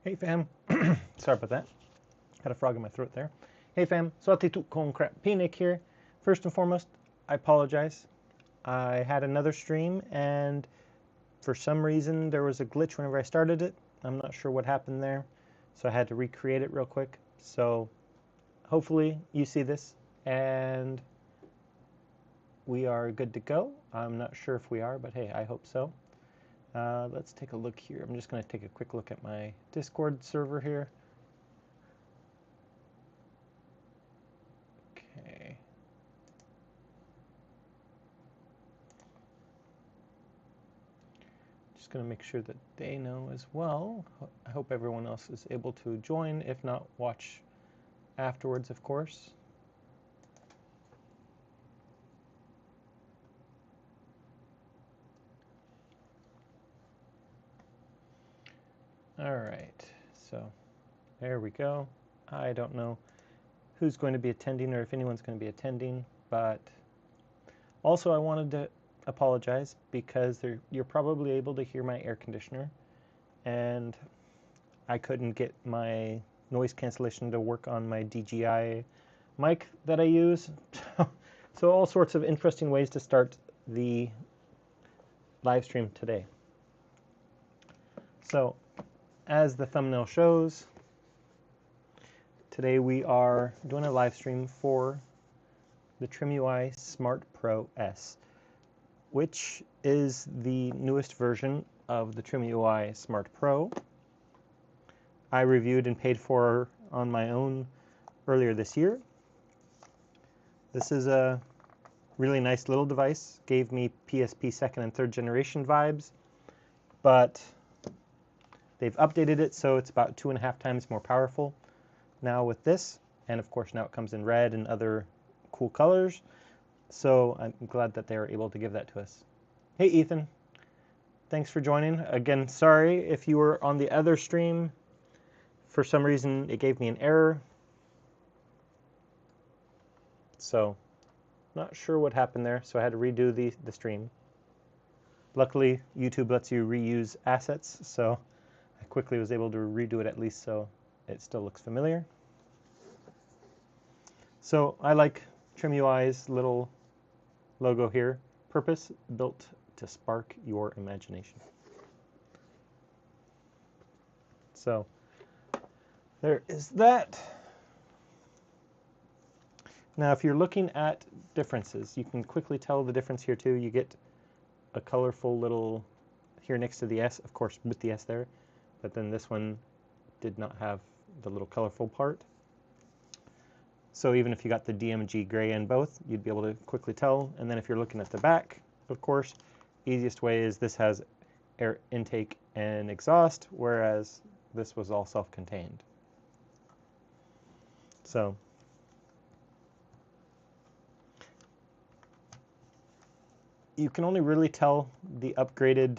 Hey fam, sorry about that. Had a frog in my throat there. Hey fam, Swati Tukon Crap Pinik here. First and foremost, I apologize. I had another stream and for some reason there was a glitch whenever I started it. I'm not sure what happened there, so I had to recreate it real quick. So hopefully you see this and we are good to go. I'm not sure if we are, but hey, I hope so. Let's take a look here. I'm just going to take a quick look at my Discord server here. Okay. Just going to make sure that they know as well. I hope everyone else is able to join. If not, watch afterwards, of course. All right, so there we go. I don't know who's going to be attending or if anyone's going to be attending, but also I wanted to apologize because you're probably able to hear my air conditioner and I couldn't get my noise cancellation to work on my DJI mic that I use. So all sorts of interesting ways to start the live stream today. So as the thumbnail shows, today we are doing a live stream for the TrimUI Smart Pro S, which is the newest version of the TrimUI Smart Pro. I reviewed and paid for on my own earlier this year. This is a really nice little device. Gave me PSP second and third generation vibes, but they've updated it so it's about 2.5 times more powerful now with this, and of course now it comes in red and other cool colors, so I'm glad that they are able to give that to us. Hey Ethan, thanks for joining. Again, sorry if you were on the other stream. For some reason it gave me an error, so not sure what happened there, so I had to redo the stream. Luckily YouTube lets you reuse assets, so I quickly was able to redo it at least so it still looks familiar. So I like TrimUI's little logo here. Purpose built to spark your imagination. So there is that. Now if you're looking at differences, you can quickly tell the difference here too. You get a colorful little here next to the S, of course with the S there, but then this one did not have the little colorful part. So even if you got the DMG gray in both, you'd be able to quickly tell. And then if you're looking at the back, of course, easiest way is this has air intake and exhaust, whereas this was all self-contained. So you can only really tell the upgraded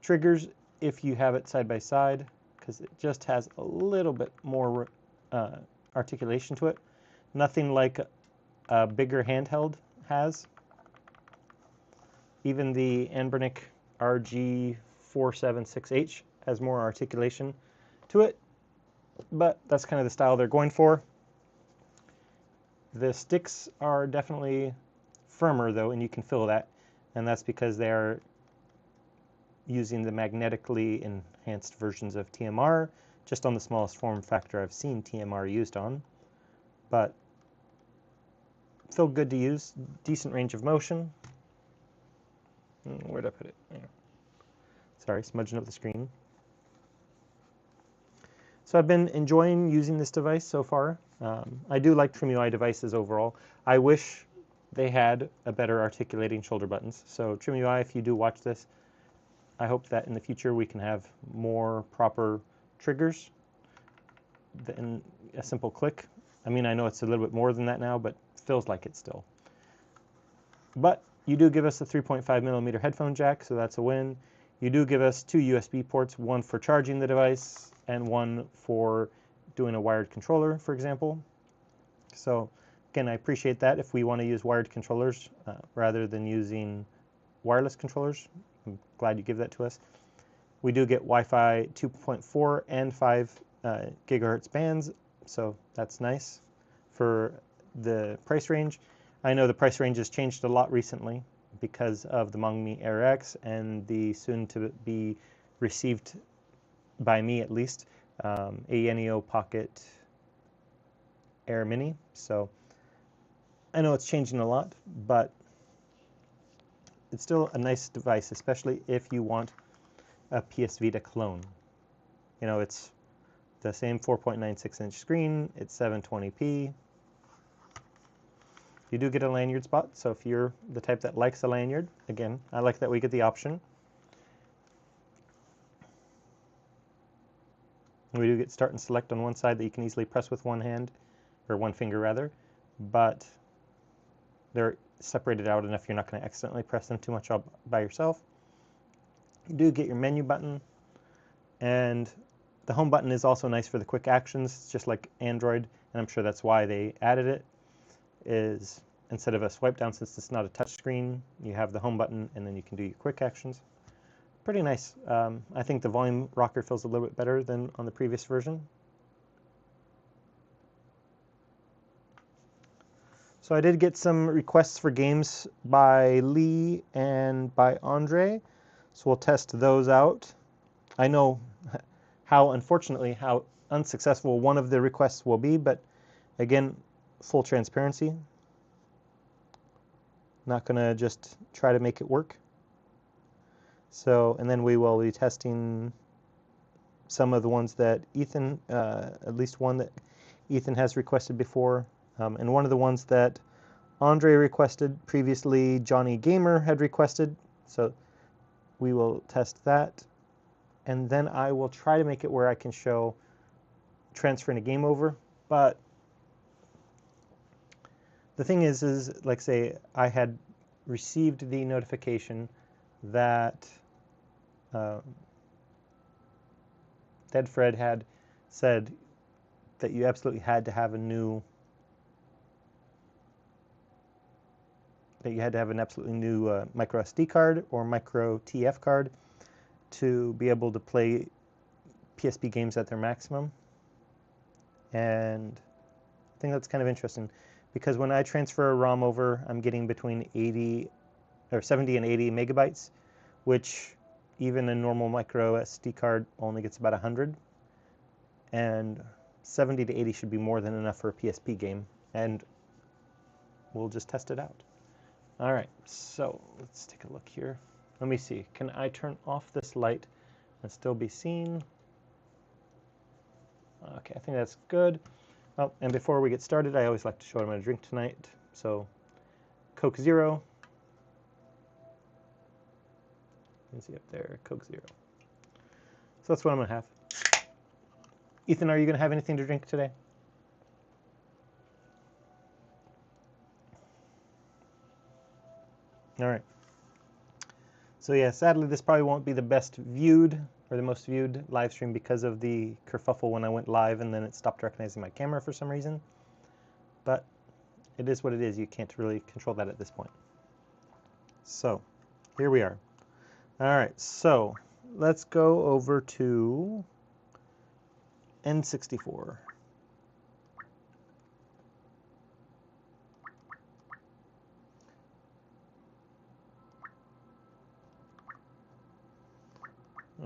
triggers if you have it side by side, because it just has a little bit more articulation to it. Nothing like a bigger handheld has. Even the Anbernic RG476H has more articulation to it, but that's kind of the style they're going for. The sticks are definitely firmer though, and you can feel that, and that's because they are using the magnetically enhanced versions of TMR, just on the smallest form factor I've seen TMR used on, but feel good to use, decent range of motion. Where'd I put it? Yeah. Sorry, smudging up the screen. So I've been enjoying using this device so far. I do like TrimUI devices overall. I wish they had a better articulating shoulder buttons. So TrimUI, if you do watch this, I hope that in the future we can have more proper triggers than a simple click. I mean, I know it's a little bit more than that now, but feels like it still. But you do give us a 3.5mm headphone jack, so that's a win. You do give us 2 USB ports, one for charging the device and one for doing a wired controller, for example. So again, I appreciate that if we want to use wired controllers rather than using wireless controllers. I'm glad you give that to us. We do get Wi-Fi 2.4 and 5 gigahertz bands, so that's nice for the price range. I know the price range has changed a lot recently because of the Mongmi Air X and the soon-to-be received, by me at least, ANEO Pocket Air Mini. So I know it's changing a lot, but it's still a nice device, especially if you want a PS Vita clone. You know, it's the same 4.96-inch screen, it's 720p. You do get a lanyard spot, so if you're the type that likes a lanyard, again, I like that we get the option. We do get start and select on one side that you can easily press with one hand, or one finger rather, but they're separated out enough you're not going to accidentally press them too much all by yourself. You do get your menu button, and the home button is also nice for the quick actions. It's just like Android, and I'm sure that's why they added it, is instead of a swipe down, since it's not a touch screen, you have the home button and then you can do your quick actions. Pretty nice. I think the volume rocker feels a little bit better than on the previous version. So I did get some requests for games by Lee and by Andre, so we'll test those out. I know unfortunately, how unsuccessful one of the requests will be, but again, full transparency. Not gonna just try to make it work. So, and then we will be testing some of the ones that Ethan, at least one that Ethan has requested before, and one of the ones that Andre requested previously, Johnny Gamer had requested, so we will test that. And then I will try to make it where I can show transferring a game over. But the thing is like say, I had received the notification that Dead Fred had said that you absolutely had to have a new, an absolutely new micro SD card or micro TF card to be able to play PSP games at their maximum. And I think that's kind of interesting, because when I transfer a ROM over, I'm getting between 70 and 80 megabytes, which even a normal micro SD card only gets about 100. And 70 to 80 should be more than enough for a PSP game, and we'll just test it out. All right, so let's take a look here. Let me see, can I turn off this light and still be seen? Okay, I think that's good. Oh, and before we get started, I always like to show what I'm going to drink tonight. So, Coke Zero. You can see up there, Coke Zero. So that's what I'm going to have. Ethan, are you going to have anything to drink today? All right. So yeah, sadly this probably won't be the best viewed or the most viewed live stream because of the kerfuffle when I went live and then it stopped recognizing my camera for some reason. But it is what it is. You can't really control that at this point. So here we are. All right, so let's go over to N64.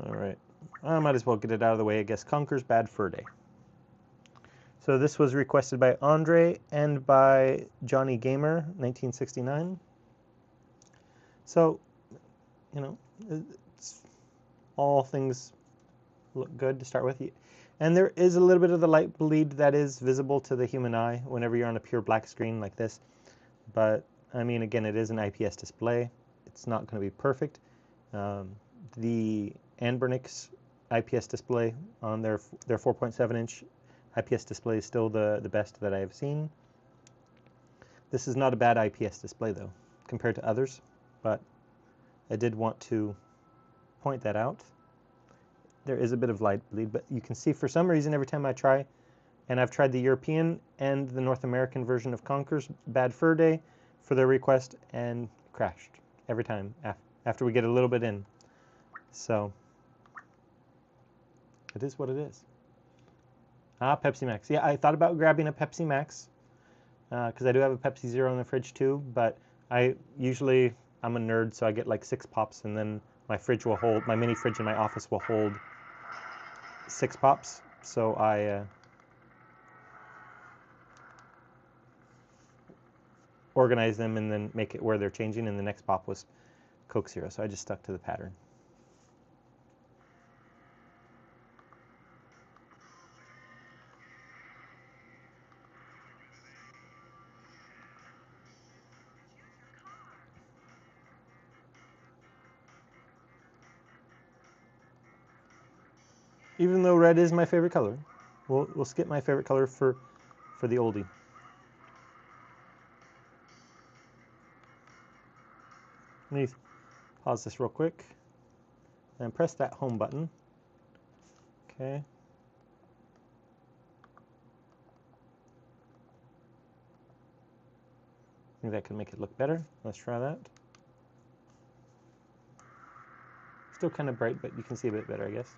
All right, I might as well get it out of the way. I guess Conker's Bad Fur Day. So this was requested by Andre and by Johnny Gamer, 1969. So, you know, it's, all things look good to start with. And there is a little bit of the light bleed that is visible to the human eye whenever you're on a pure black screen like this. But, I mean, again, it is an IPS display. It's not going to be perfect. The Anbernics IPS display on their 4.7-inch IPS display is still the best that I have seen. This is not a bad IPS display, though, compared to others, but I did want to point that out. There is a bit of light bleed, but you can see for some reason every time I try, and I've tried the European and the North American version of Conker's Bad Fur Day for their request, and crashed every time after we get a little bit in. So It is what it is. Ah, Pepsi Max. Yeah, I thought about grabbing a Pepsi Max because I do have a Pepsi Zero in the fridge too, but I'm a nerd, so I get like 6 pops, and then my fridge will hold, my mini fridge in my office will hold 6 pops, so I organize them and then make it where they're changing, and the next pop was Coke Zero, so I just stuck to the pattern. Even though red is my favorite color, we'll skip my favorite color for the oldie. Let me pause this real quick and press that home button. Okay. I think that can make it look better. Let's try that. Still kind of bright, but you can see a bit better, I guess.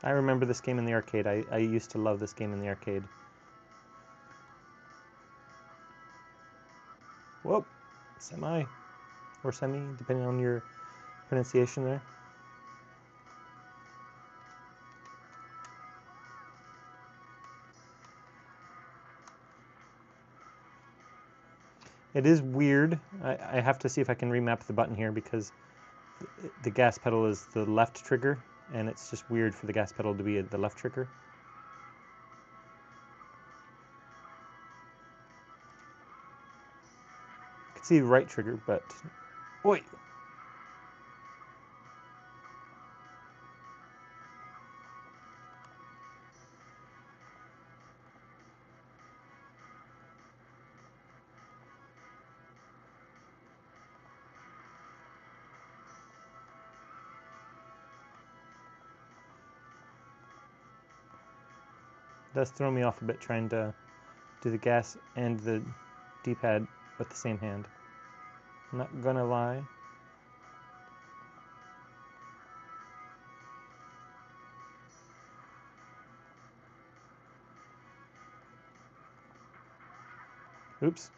I remember this game in the arcade. I used to love this game in the arcade. Whoop! Semi. Or semi, depending on your pronunciation there. It is weird. I have to see if I can remap the button here because the gas pedal is the left trigger, and it's just weird for the gas pedal to be the left trigger. I can see the right trigger, but... Oi! It does throw me off a bit trying to do the gas and the D-pad with the same hand. I'm not gonna lie. Oops.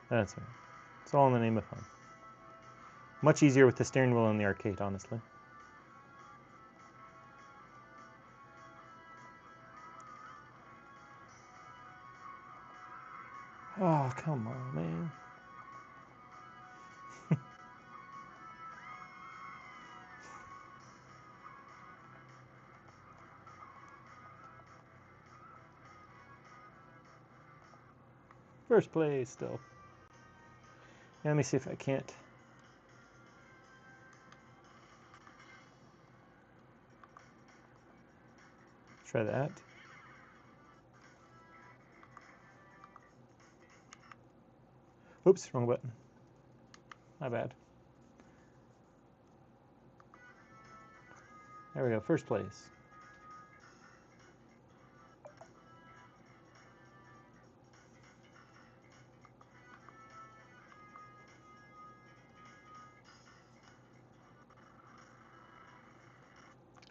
That's all right. It's all in the name of fun. Much easier with the steering wheel in the arcade, honestly. Oh, come on, man. First place still. Let me see if I can't. Try that. Oops, wrong button. My bad. There we go, first place.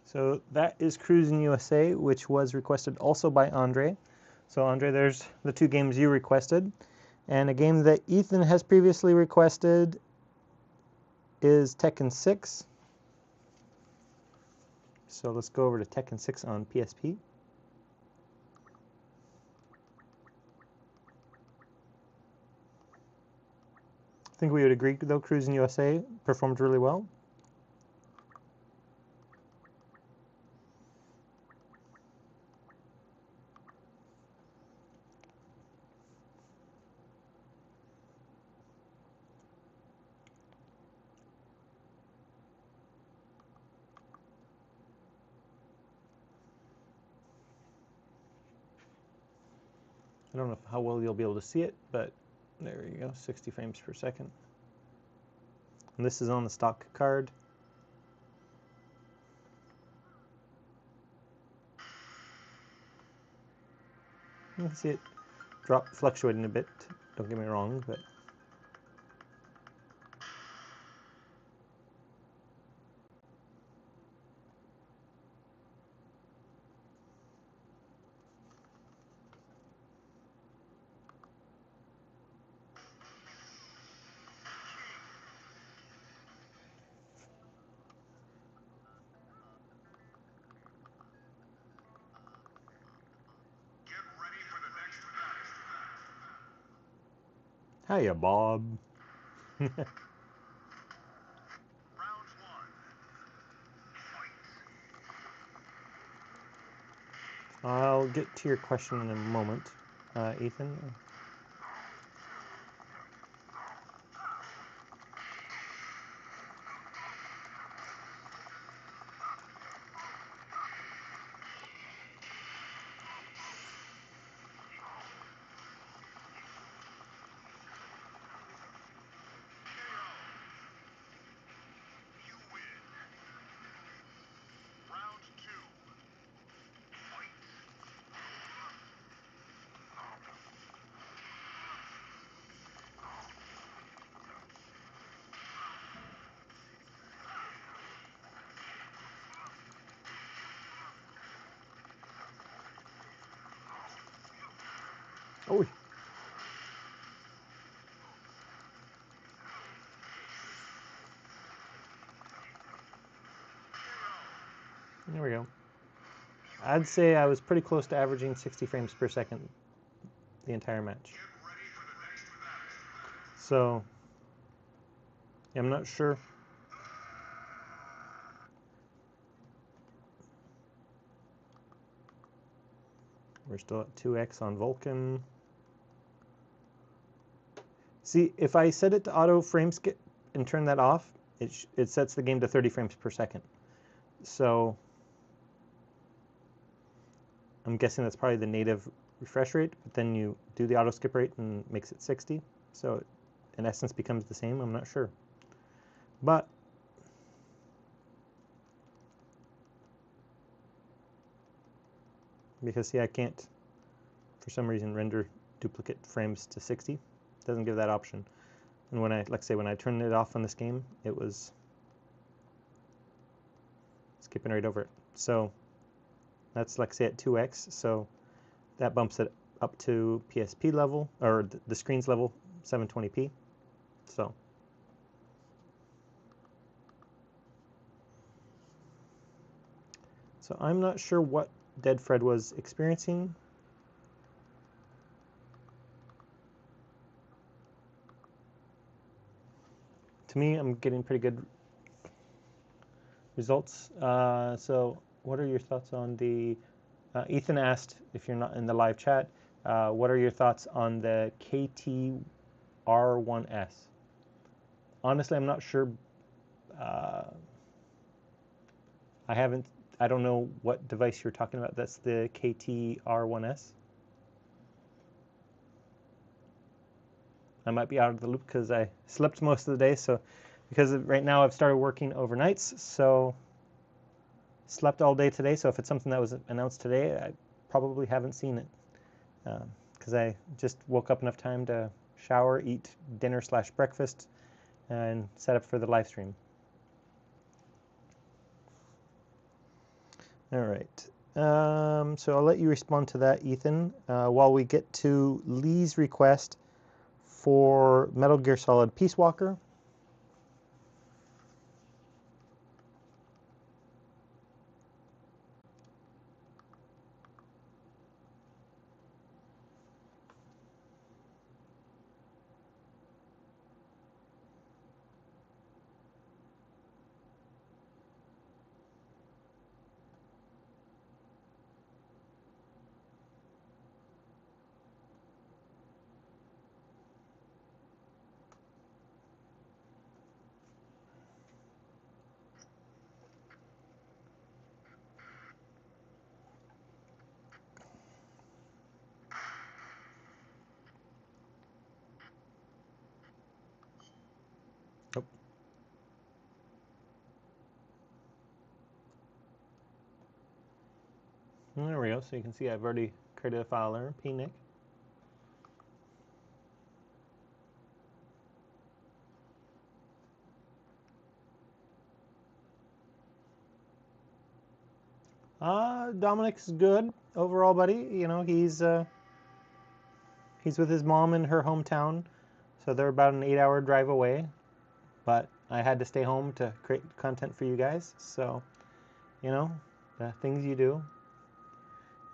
So that is Cruising USA, which was requested also by Andre. So Andre, there's the 2 games you requested. And a game that Ethan has previously requested is Tekken 6. So let's go over to Tekken 6 on PSP. I think we would agree, though, Cruising USA performed really well. I don't know how well you'll be able to see it, but there you go, 60 frames per second. And this is on the stock card. You can see it fluctuating a bit, don't get me wrong, but hiya, Bob. I'll get to your question in a moment, Ethan. Oh, there we go. I'd say I was pretty close to averaging 60 frames per second the entire match. So, yeah, I'm not sure. We're still at 2x on Vulcan. See, if I set it to auto frame skip and turn that off, it sets the game to 30 frames per second. So I'm guessing that's probably the native refresh rate, but then you do the auto skip rate and makes it 60. So it, in essence, becomes the same. I'm not sure. But because, see, I can't, for some reason, render duplicate frames to 60. It doesn't give that option. And when I, like say, when I turned it off on this game, it was skipping right over it. So that's, like say, at 2x. So that bumps it up to PSP level, or the screen's level, 720p. So I'm not sure what Dead Fred was experiencing. To me, I'm getting pretty good results. So what are your thoughts on the, Ethan asked, if you're not in the live chat, what are your thoughts on the KT-R1S? Honestly, I'm not sure. I don't know what device you're talking about. That's the KT-R1S. I might be out of the loop because I slept most of the day. So because right now I've started working overnights, so slept all day today. So if it's something that was announced today, I probably haven't seen it because I just woke up enough time to shower, eat dinner / breakfast, and set up for the live stream. All right. So I'll let you respond to that, Ethan, while we get to Lee's request for Metal Gear Solid Peace Walker. Oh. There we go. So you can see I've already created a file learner, pnic. Dominic's good overall, buddy. You know, he's with his mom in her hometown, so they're about an 8-hour drive away. But I had to stay home to create content for you guys. So, you know, the things you do.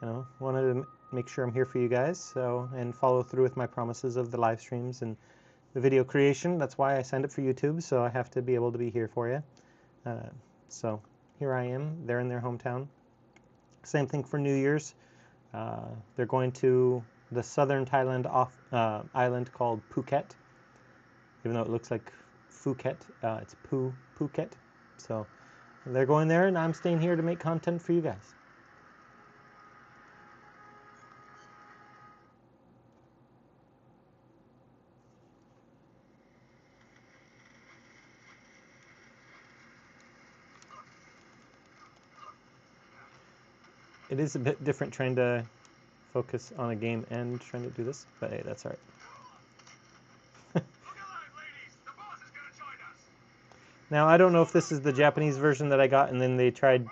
You know, wanted to make sure I'm here for you guys. So, and follow through with my promises of the live streams and the video creation. That's why I signed up for YouTube. So I have to be able to be here for you. So here I am. They're in their hometown. Same thing for New Year's. They're going to the southern Thailand island called Phuket. Even though it looks like Phuket, it's Phuket. So they're going there, and I'm staying here to make content for you guys. It is a bit different trying to focus on a game and trying to do this, but hey, that's all right. Now, I don't know if this is the Japanese version that I got and then they tried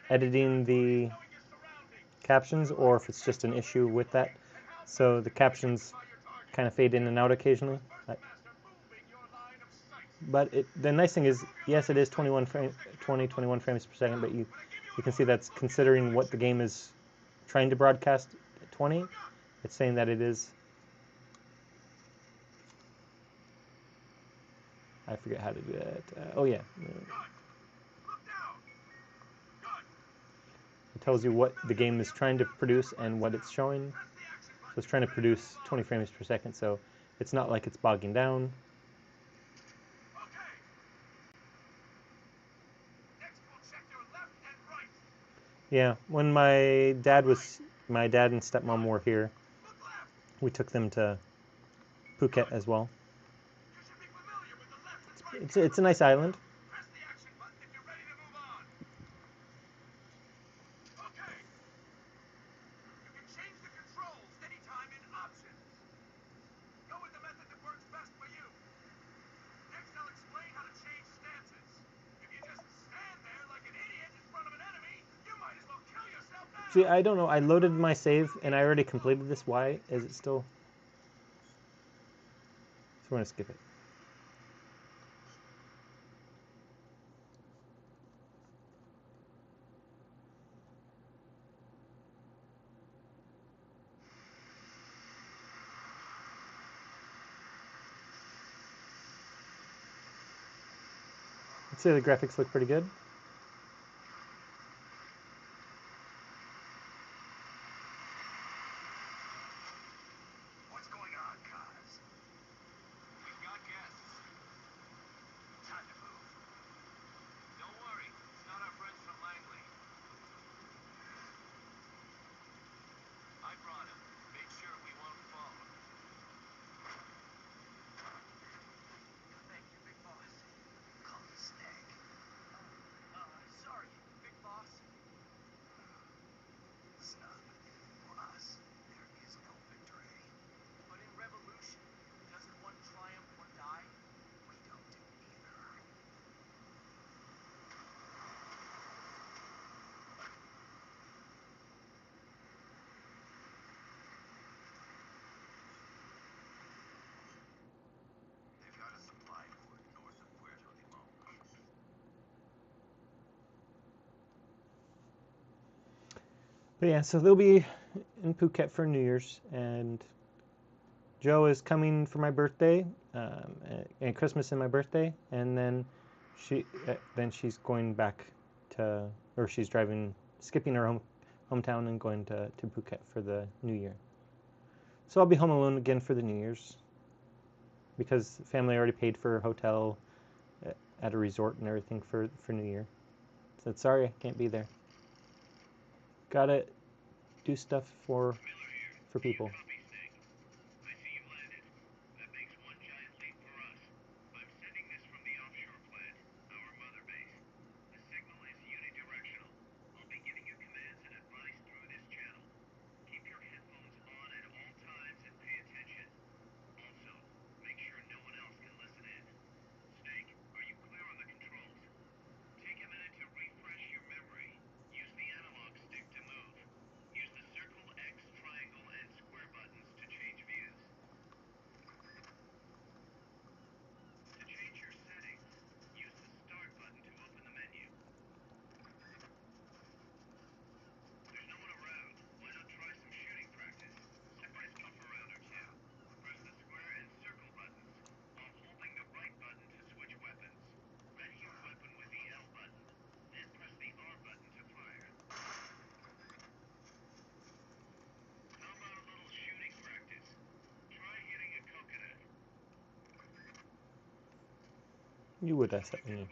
editing the captions, or if it's just an issue with that. So the captions kind of fade in and out occasionally. But the nice thing is, yes, it is 21 frames per second, but you can see that's considering what the game is trying to broadcast at 20. It's saying that it is. I forget how to do that. Oh yeah. It tells you what the game is trying to produce and what it's showing. So it's trying to produce 20 frames per second, so it's not like it's bogging down. Yeah, when my dad and stepmom were here, we took them to Phuket as well. It's a nice island. See, I don't know. I loaded my save and I already completed this. Why is it still? So we're gonna skip it. I'd say the graphics look pretty good. But yeah, so they'll be in Phuket for New Year's, and Joe is coming for my birthday, and Christmas and my birthday, and then she's going back to, or she's skipping her hometown and going to Phuket for the New Year. So I'll be home alone again for the New Year's, because family already paid for a hotel at a resort and everything for New Year. So sorry I can't be there. Gotta do stuff for people. You would ask that, wouldn't you?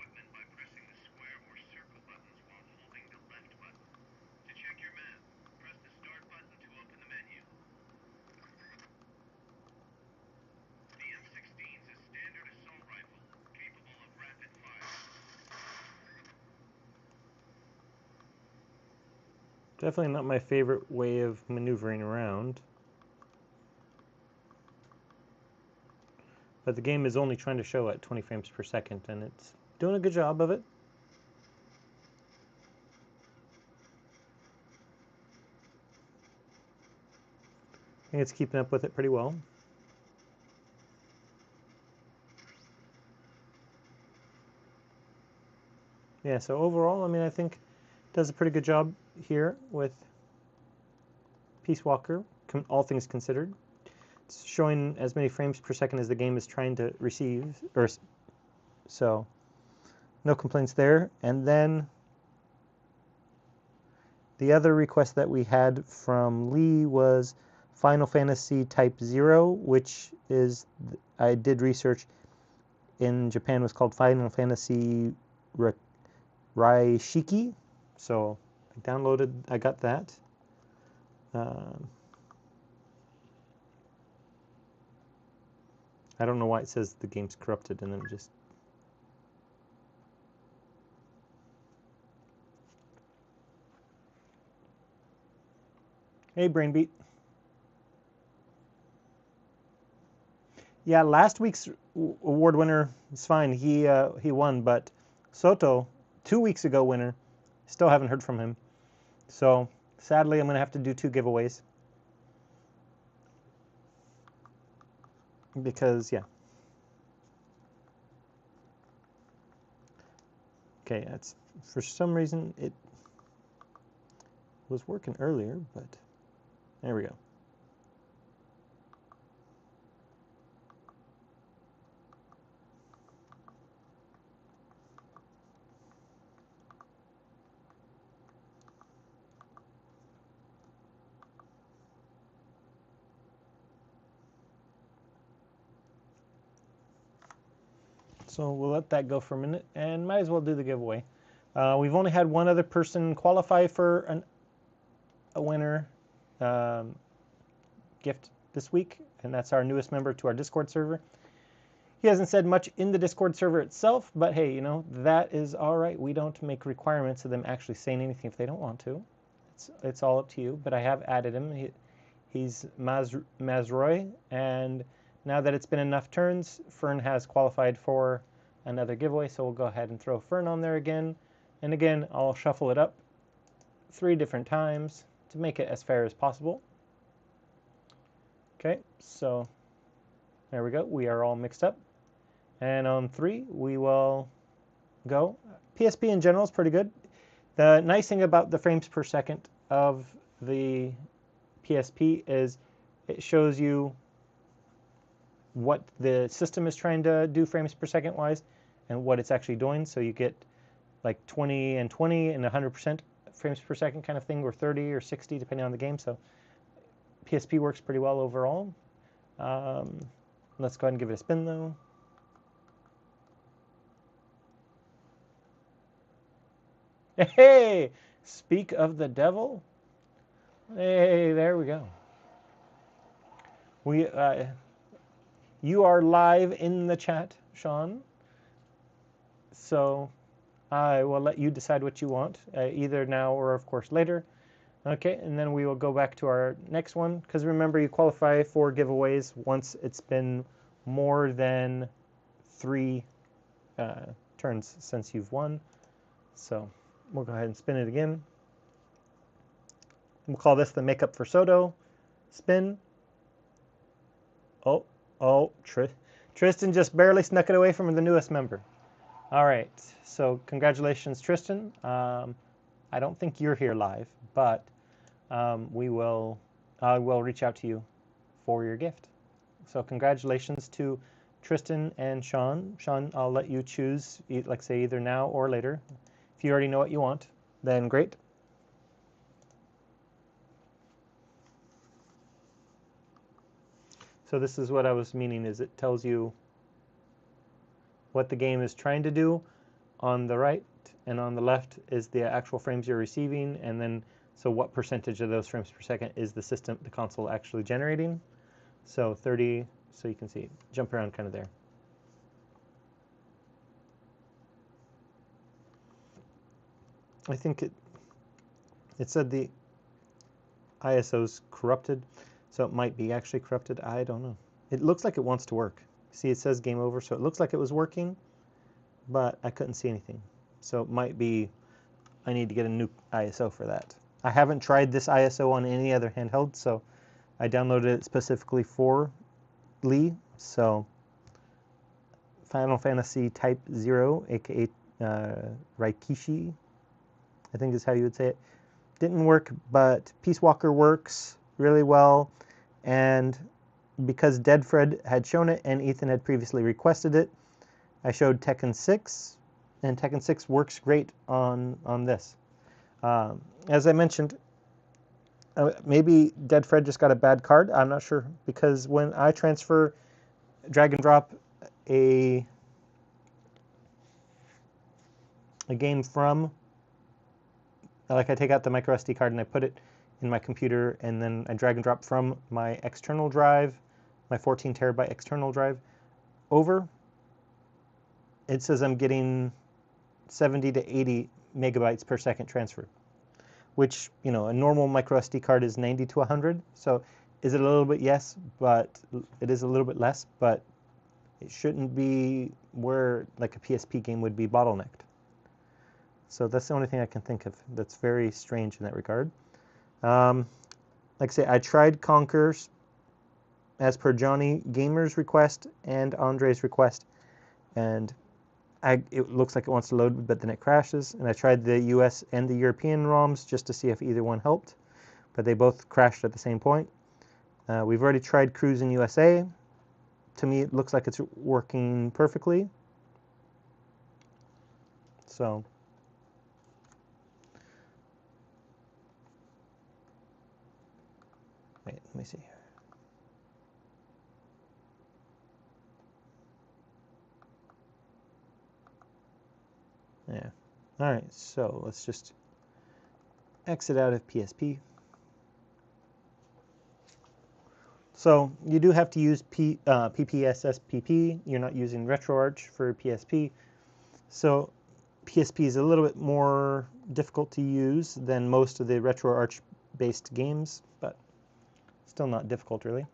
Definitely not my favorite way of maneuvering around. But the game is only trying to show at 20 frames per second, and it's doing a good job of it. I think it's keeping up with it pretty well. Yeah, so overall, I mean, I think it does a pretty good job here with Peace Walker, all things considered. It's showing as many frames per second as the game is trying to receive, so no complaints there. And then the other request that we had from Lee was Final Fantasy Type 0, which is, I did research, in Japan was called Final Fantasy Raishiki. So I downloaded, I got that. I don't know why it says the game's corrupted and then it just... Hey, Brainbeat. Yeah, last week's award winner is fine. He won, but Soto, 2 weeks ago winner, still haven't heard from him. So sadly, I'm going to have to do 2 giveaways. Because, yeah. Okay, that's, for some reason, it was working earlier, but there we go. So we'll let that go for a minute, and might as well do the giveaway. We've only had one other person qualify for a winner gift this week, and that's our newest member to our Discord server. He hasn't said much in the Discord server itself, but hey, you know, that is all right. We don't make requirements of them actually saying anything if they don't want to. It's all up to you, but I have added him. He's Mazroy, and now that it's been enough turns, Fern has qualified for another giveaway, so we'll go ahead and throw Fern on there again. And again, I'll shuffle it up 3 different times to make it as fair as possible. Okay, so there we go. We are all mixed up. And on 3, we will go. PSP in general is pretty good. The nice thing about the frames per second of the PSP is it shows you what the system is trying to do frames per second wise and what it's actually doing. So you get like 20 and 20 and 100% frames per second kind of thing, or 30 or 60 depending on the game. So PSP works pretty well overall. Let's go ahead and give it a spin though. Hey, speak of the devil. Hey, there we go. You are live in the chat, Sean. So I will let you decide what you want, either now or of course later. Okay, and then we will go back to our next one, because remember, you qualify for giveaways once it's been more than 3 turns since you've won. So we'll go ahead and spin it again. We'll call this the Makeup for Soto spin. Oh, Tristan just barely snuck it away from the newest member. All right, so congratulations, Tristan. I don't think you're here live, but I will reach out to you for your gift. So congratulations to Tristan and Sean. Sean, I'll let you choose, like say either now or later. If you already know what you want, then great. So this is what I was meaning, is it tells you what the game is trying to do on the right, and on the left is the actual frames you're receiving, and then so what percentage of those frames per second is the console actually generating. So 30, so you can see jump around kind of there. I think it said the ISO's corrupted, so it might be actually corrupted. I don't know. It looks like it wants to work. See, it says game over, so it looks like it was working, but I couldn't see anything. So it might be I need to get a new ISO for that. I haven't tried this ISO on any other handheld, so I downloaded it specifically for Lee. So Final Fantasy Type 0, aka Raikishi, I think is how you would say it. Didn't work, but Peace Walker works really well, and because Dead Fred had shown it and Ethan had previously requested it, I showed Tekken 6, and Tekken 6 works great on this. As I mentioned, maybe Dead Fred just got a bad card. I'm not sure, because when I transfer, drag and drop a game from, like I take out the micro SD card and I put it in my computer, and then I drag and drop from my external drive, my 14 terabyte external drive, over, it says I'm getting 70 to 80 megabytes per second transfer, which, you know, a normal micro SD card is 90 to 100. So is it a little bit? Yes, but it is a little bit less, but it shouldn't be where like a PSP game would be bottlenecked. So that's the only thing I can think of that's very strange in that regard. Like I say, I tried Conkers as per Johnny Gamer's request and Andre's request, and it looks like it wants to load, but then it crashes. And I tried the US and the European ROMs just to see if either one helped, but they both crashed at the same point. We've already tried Cruise in USA. To me, it looks like it's working perfectly. So wait, let me see here. Yeah. All right, so let's just exit out of PSP. So you do have to use PPSSPP. You're not using RetroArch for PSP. So PSP is a little bit more difficult to use than most of the RetroArch-based games, but still not difficult, really.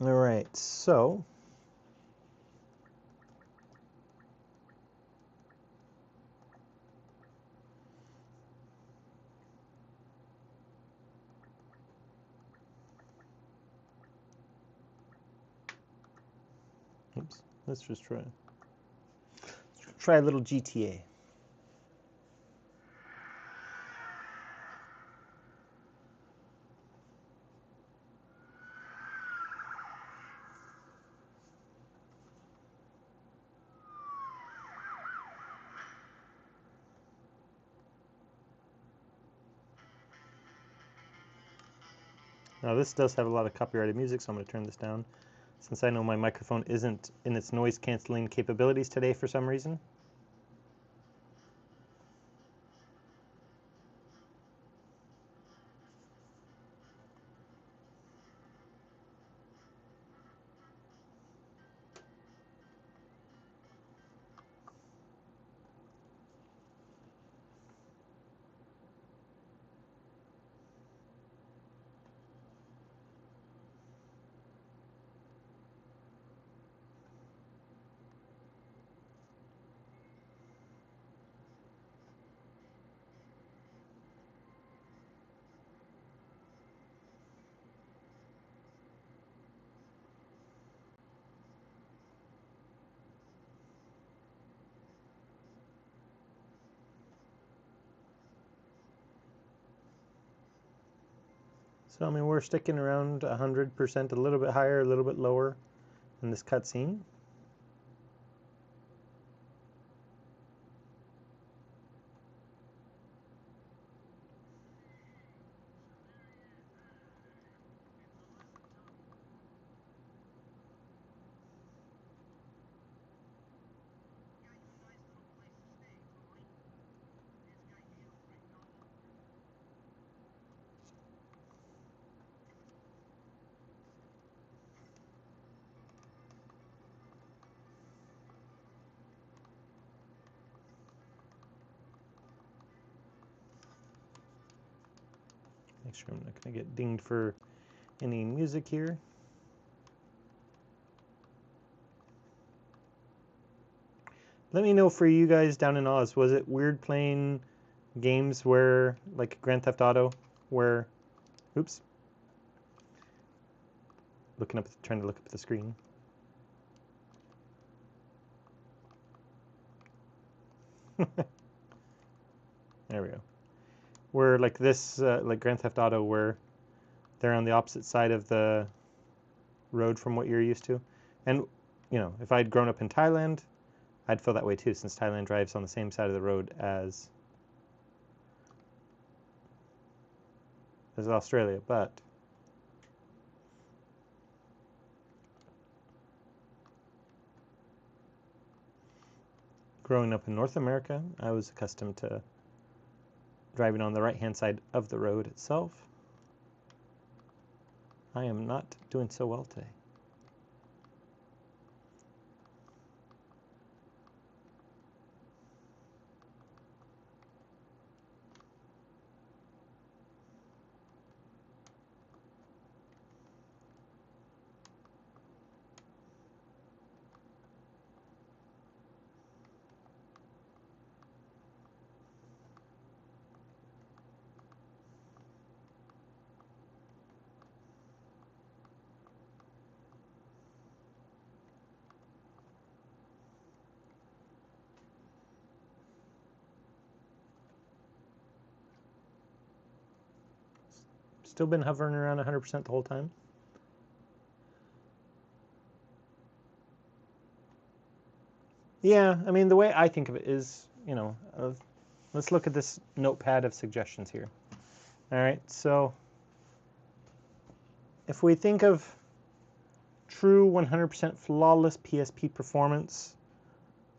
All right, so oops, let's just try a little GTA. Now this does have a lot of copyrighted music, so I'm going to turn this down, since I know my microphone isn't in its noise canceling capabilities today for some reason. So I mean, we're sticking around 100%, a little bit higher, a little bit lower in this cutscene. make sure I'm not going to get dinged for any music here. Let me know for you guys down in Oz, was it weird playing games where, like Grand Theft Auto, where, oops, trying to look up at the screen. There we go. Where like this, like Grand Theft Auto, where they're on the opposite side of the road from what you're used to. And, you know, if I'd grown up in Thailand, I'd feel that way too, since Thailand drives on the same side of the road as Australia. But growing up in North America, I was accustomed to driving on the right-hand side of the road itself. I am not doing so well today. Still been hovering around 100% the whole time. Yeah, I mean, the way I think of it is, you know, let's look at this notepad of suggestions here. All right, so if we think of true 100% flawless PSP performance,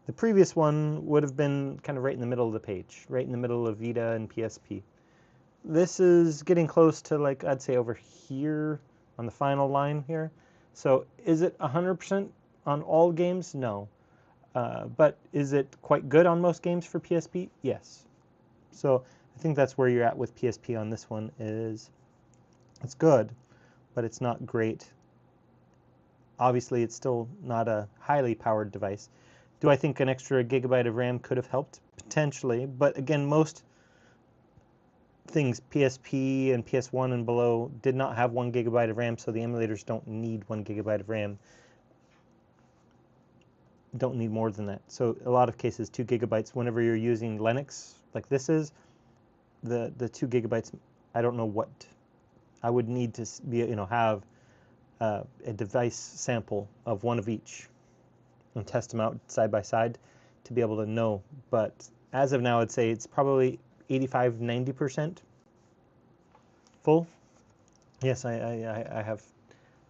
the previous one would have been kind of right in the middle of the page, right in the middle of Vita and PSP. This is getting close to, like, I'd say over here on the final line here. So is it 100% on all games? No. But is it quite good on most games for PSP? Yes. So I think that's where you're at with PSP on this one. Is it's good, but it's not great. Obviously, it's still not a highly powered device. Do I think an extra gigabyte of RAM could have helped? Potentially, but again, most things, PSP and PS1 and below, did not have 1 gigabyte of RAM, so the emulators don't need 1 gigabyte of RAM. Don't need more than that. So a lot of cases, 2 gigabytes, whenever you're using Linux, like this is, the 2 gigabytes, I don't know what, I would need to be, you know, have a device sample of one of each and test them out side by side to be able to know. But as of now, I'd say it's probably 85–90% full. Yes, I have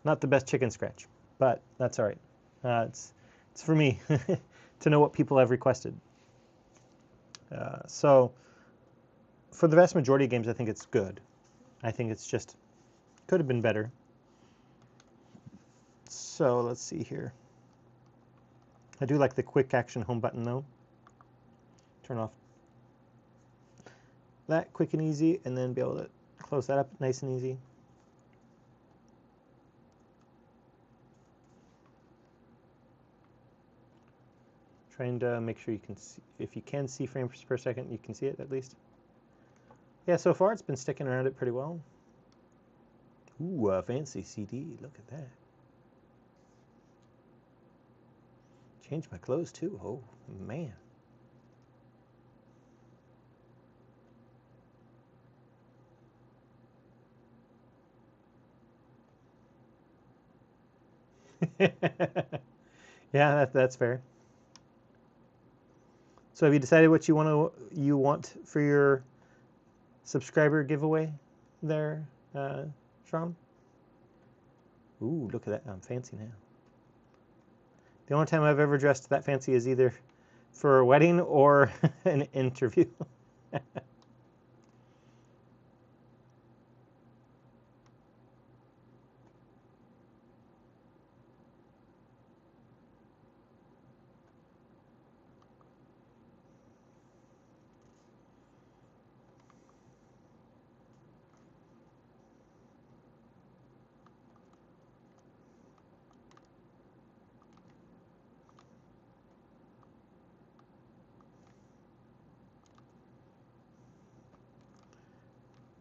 not the best chicken scratch, but that's all right. It's for me to know what people have requested. So for the vast majority of games, I think it's good. I think it's just could have been better. So let's see here. I do like the quick action home button though. Turn off that quick and easy, and then be able to close that up nice and easy. Trying to make sure you can see, if you can see frames per second, you can see it at least. Yeah, so far it's been sticking around it pretty well. Ooh, a fancy CD, look at that. Change my clothes too, oh man. Yeah, that's fair. So have you decided what you want for your subscriber giveaway there, Sean? Ooh, look at that. I'm fancy now. The only time I've ever dressed that fancy is either for a wedding or an interview.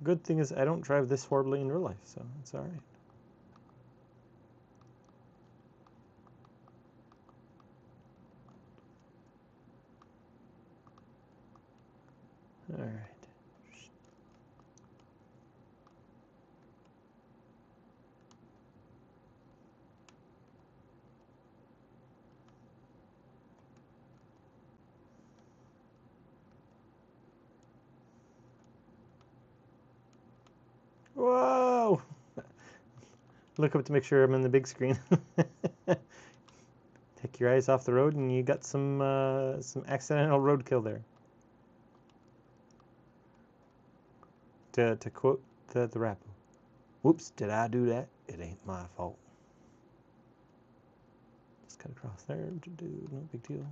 Good thing is I don't drive this horribly in real life, so it's all right. All right. Whoa! Look up to make sure I'm in the big screen. Take your eyes off the road, and you got some accidental roadkill there. To quote the rapper, "Whoops, did I do that? It ain't my fault." Just cut across there to do no big deal.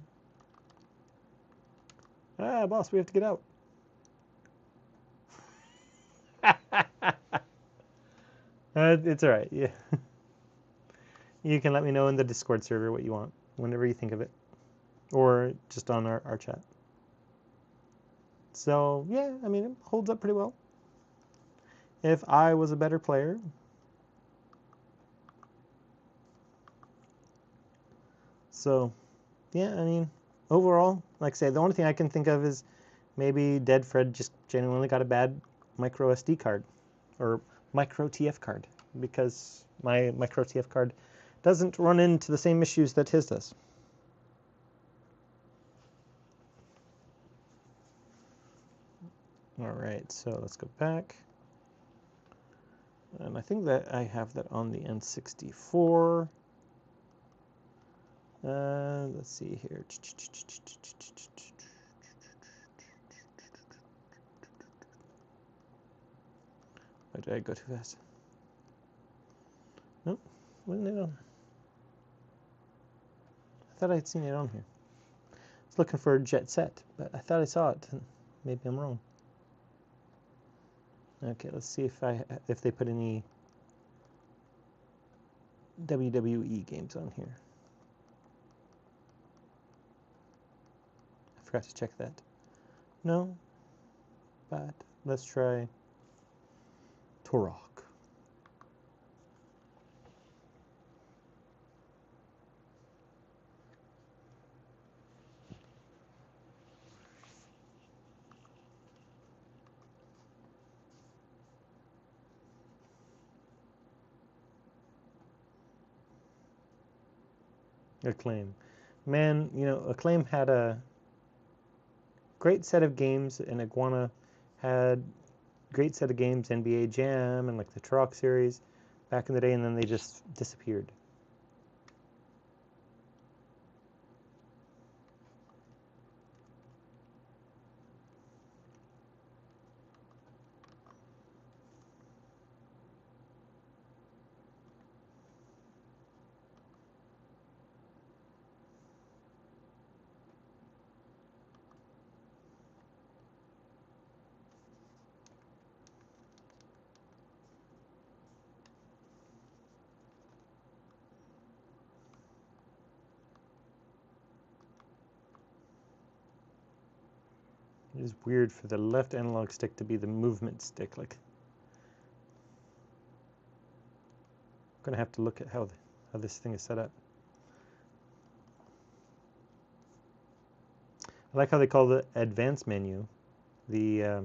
Ah, boss, we have to get out. It's all right. Yeah. You can let me know in the Discord server what you want whenever you think of it, or just on our chat. So yeah, I mean, it holds up pretty well. If I was a better player, so yeah, I mean, overall, like I say, the only thing I can think of is maybe Dead Fred just genuinely got a bad micro SD card or micro TF card, because my micro TF card doesn't run into the same issues that his does. All right, so let's go back. And I think that I have that on the N64. Let's see here. Why did I go too fast? Nope, wasn't it on? I thought I'd seen it on here. I was looking for Jet Set, but I thought I saw it. Maybe I'm wrong. Okay, let's see if they put any WWE games on here. I forgot to check that. No, but let's try Turok. Acclaim. Man, you know, Acclaim had a great set of games, and Iguana had great set of games, NBA Jam and like the Turok series back in the day, and then they just disappeared. It is weird for the left analog stick to be the movement stick. Like, I'm gonna have to look at how this thing is set up. I like how they call the advanced menu the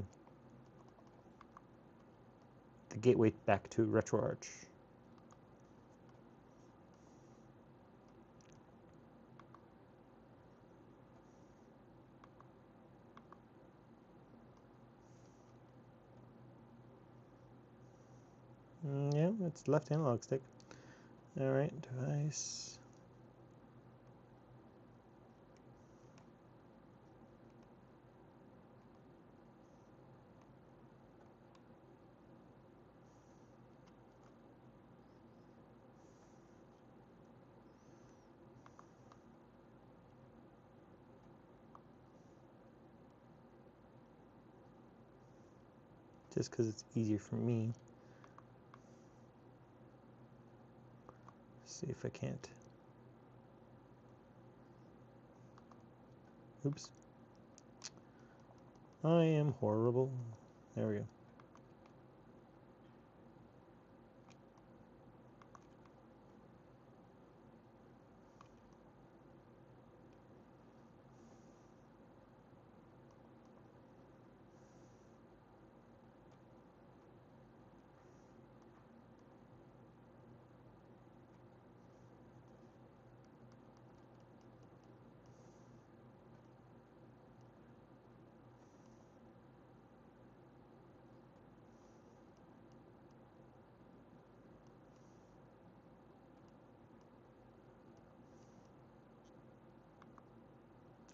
gateway back to RetroArch. Yeah, it's left analog stick. All right, device. Just because it's easier for me. See if I can't. Oops. I am horrible. There we go.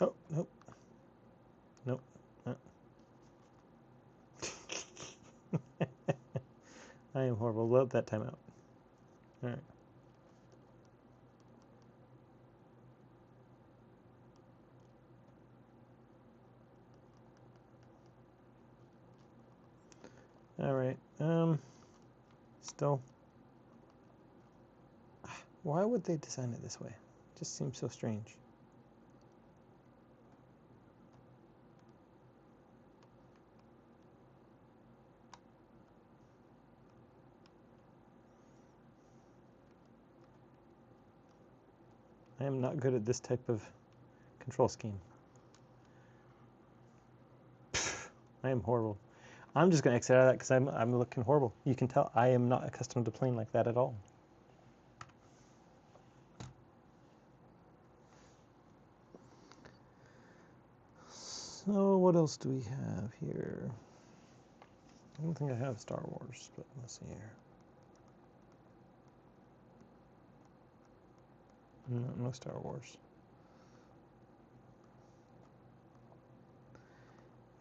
Oh, nope. Nope. I am horrible. Let that time out. All right. All right. Still. Why would they design it this way? It just seems so strange. I am not good at this type of control scheme. I am horrible. I'm just going to exit out of that because I'm looking horrible. You can tell I am not accustomed to playing like that at all. So what else do we have here? I don't think I have Star Wars, but let's see here. No Star Wars.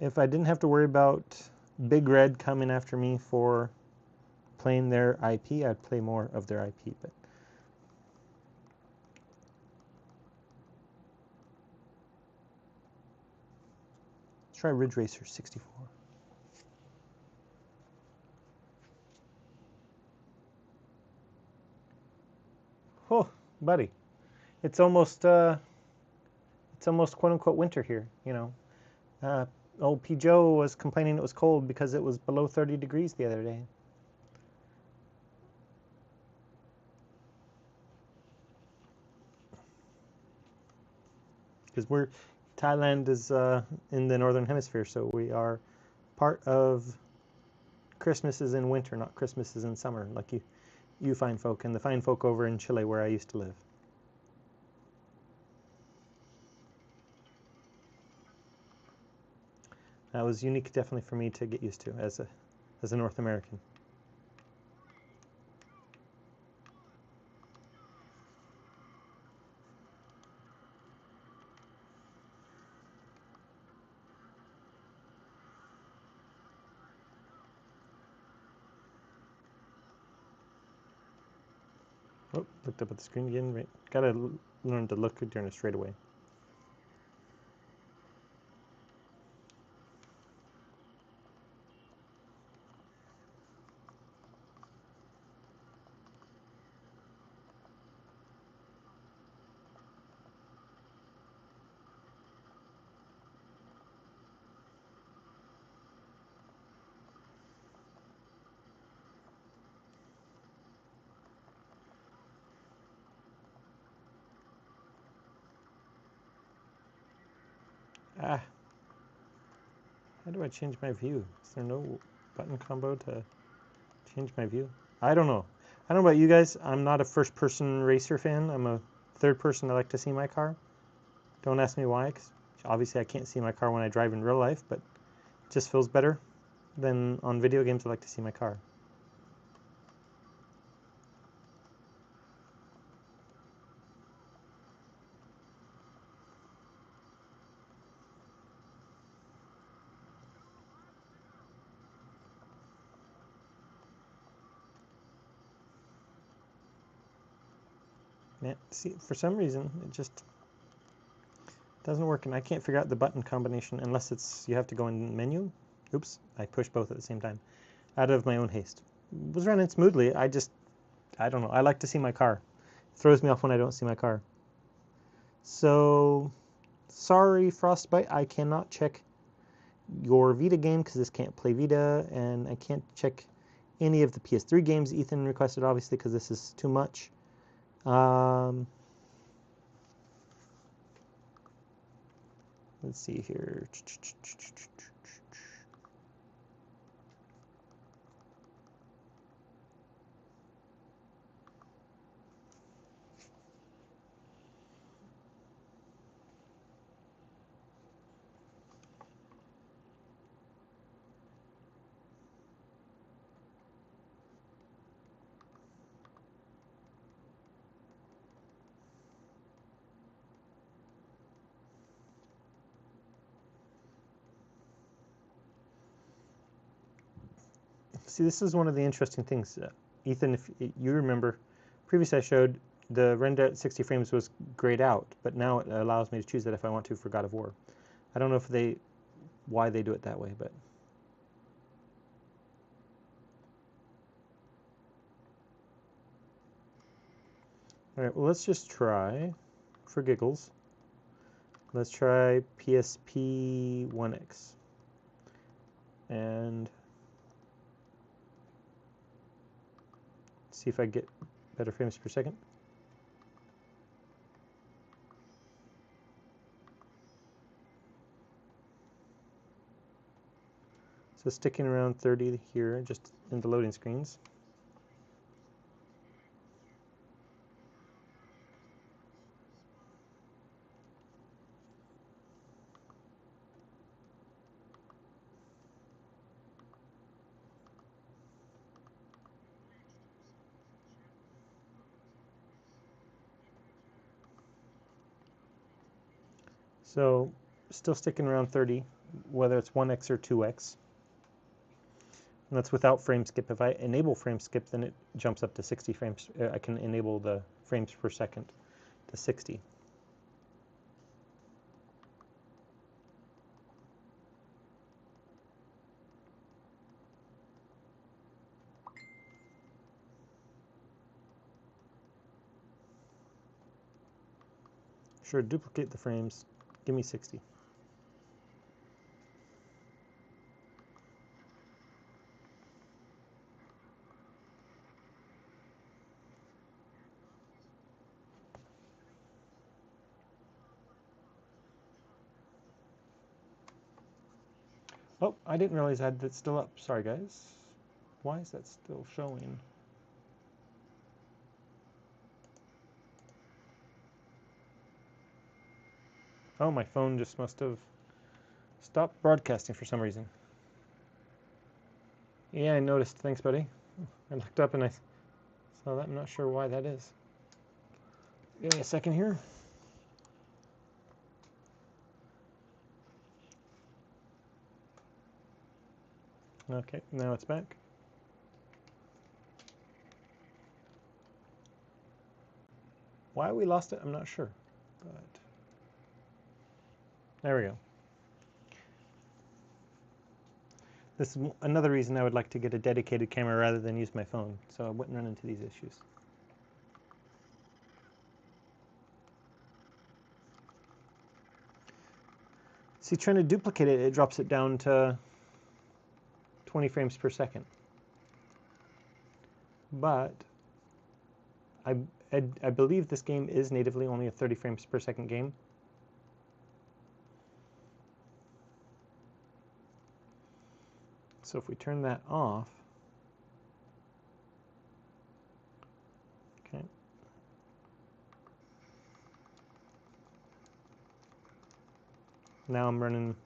If I didn't have to worry about Big Red coming after me for playing their IP, I'd play more of their IP. But let's try Ridge Racer 64. Oh, buddy, it's almost quote unquote winter here. You know, old P. Joe was complaining it was cold because it was below 30 degrees the other day. Because Thailand is in the northern hemisphere, so we are part of Christmas is in winter, not Christmas is in summer, like you fine folk and the fine folk over in Chile where I used to live. That was unique, definitely, for me to get used to as a North American. Oh, looked up at the screen again. Right, gotta learn to look during a straightaway. Ah, how do I change my view? Is there no button combo to change my view? I don't know. I don't know about you guys. I'm not a first-person racer fan. I'm a third person. I like to see my car. Don't ask me why, because obviously I can't see my car when I drive in real life, but it just feels better than on video games. I like to see my car. Yeah, see, for some reason, it just doesn't work, and I can't figure out the button combination unless you have to go in menu. Oops, I pushed both at the same time, out of my own haste. It was running smoothly. I don't know. I like to see my car. It throws me off when I don't see my car. So, sorry, Frostbite, I cannot check your Vita game because this can't play Vita, and I can't check any of the PS3 games Ethan requested, obviously, because this is too much. Let's see here. See, this is one of the interesting things. Ethan, if you remember, previously I showed the render at 60 frames was grayed out, but now it allows me to choose that if I want to for God of War. I don't know if why they do it that way, but all right, well, let's just try, for giggles, let's try PSP 1X. And see if I get better frames per second. So sticking around 30 here, just in the loading screens. So still sticking around 30, whether it's 1x or 2x. And that's without frame skip. If I enable frame skip, then it jumps up to 60 frames. I can enable the frames per second to 60. Sure, duplicate the frames. Give me 60. Oh, I didn't realize I had that still up. Sorry, guys. Why is that still showing? Oh, my phone just must have stopped broadcasting for some reason. Yeah, I noticed. Thanks, buddy. I looked up and I saw that. I'm not sure why that is. Give me a second here. Okay, now it's back. Why we lost it, I'm not sure. But there we go. This is another reason I would like to get a dedicated camera rather than use my phone, so I wouldn't run into these issues. See, trying to duplicate it, it drops it down to 20 frames per second. But I believe this game is natively only a 30 frames per second game. So if we turn that off, okay. Now I'm running,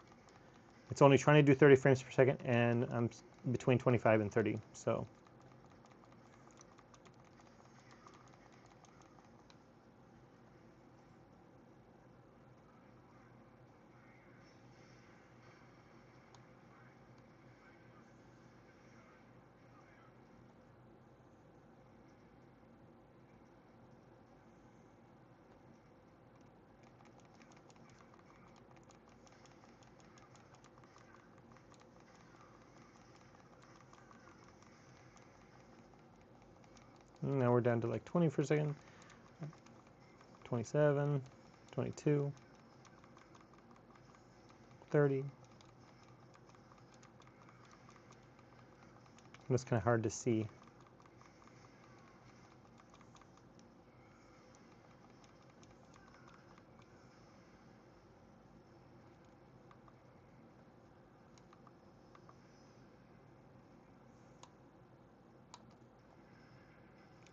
it's only trying to do 30 frames per second, and I'm between 25 and 30, so. Now we're down to like 20 for a second, 27, 22, 30. It's kind of hard to see.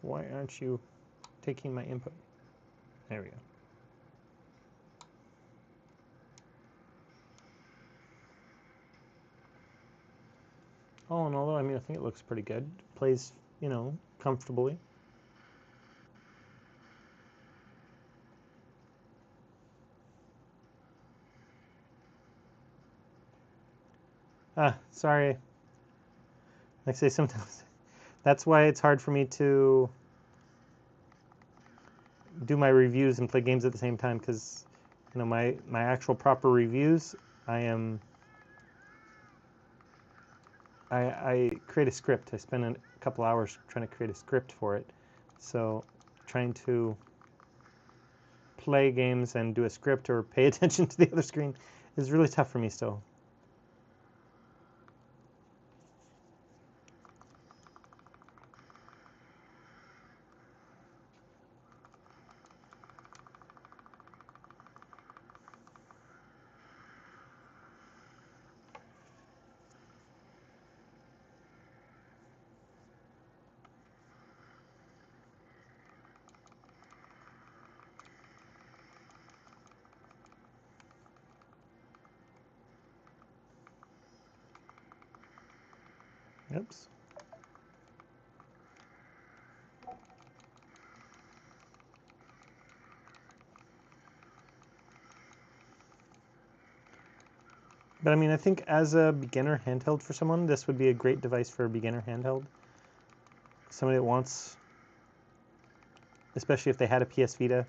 Why aren't you taking my input? There we go. All in all, I mean, I think it looks pretty good. Plays, you know, comfortably. Ah, sorry. Like I say, sometimes that's why it's hard for me to do my reviews and play games at the same time, because my actual proper reviews, I create a script. I spend a couple hours trying to create a script for it. So trying to play games and do a script or pay attention to the other screen is really tough for me still. Oops. But I mean, I think as a beginner handheld for someone, this would be a great device for a beginner handheld. Somebody that wants, especially if they had a PS Vita,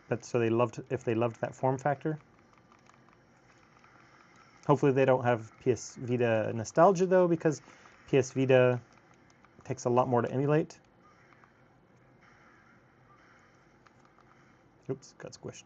but so if they loved that form factor. Hopefully they don't have PS Vita nostalgia though, because PS Vita takes a lot more to emulate. Oops, got squished.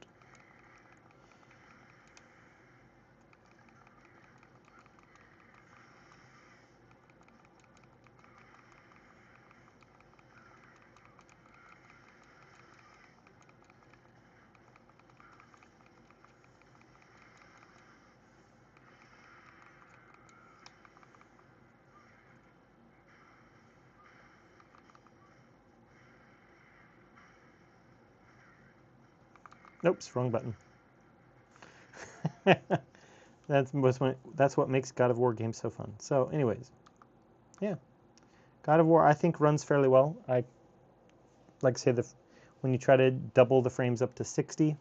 Oops, wrong button. That's what makes God of War games so fun. So anyways, yeah. God of War, I think, runs fairly well. I like to say when you try to double the frames up to 60,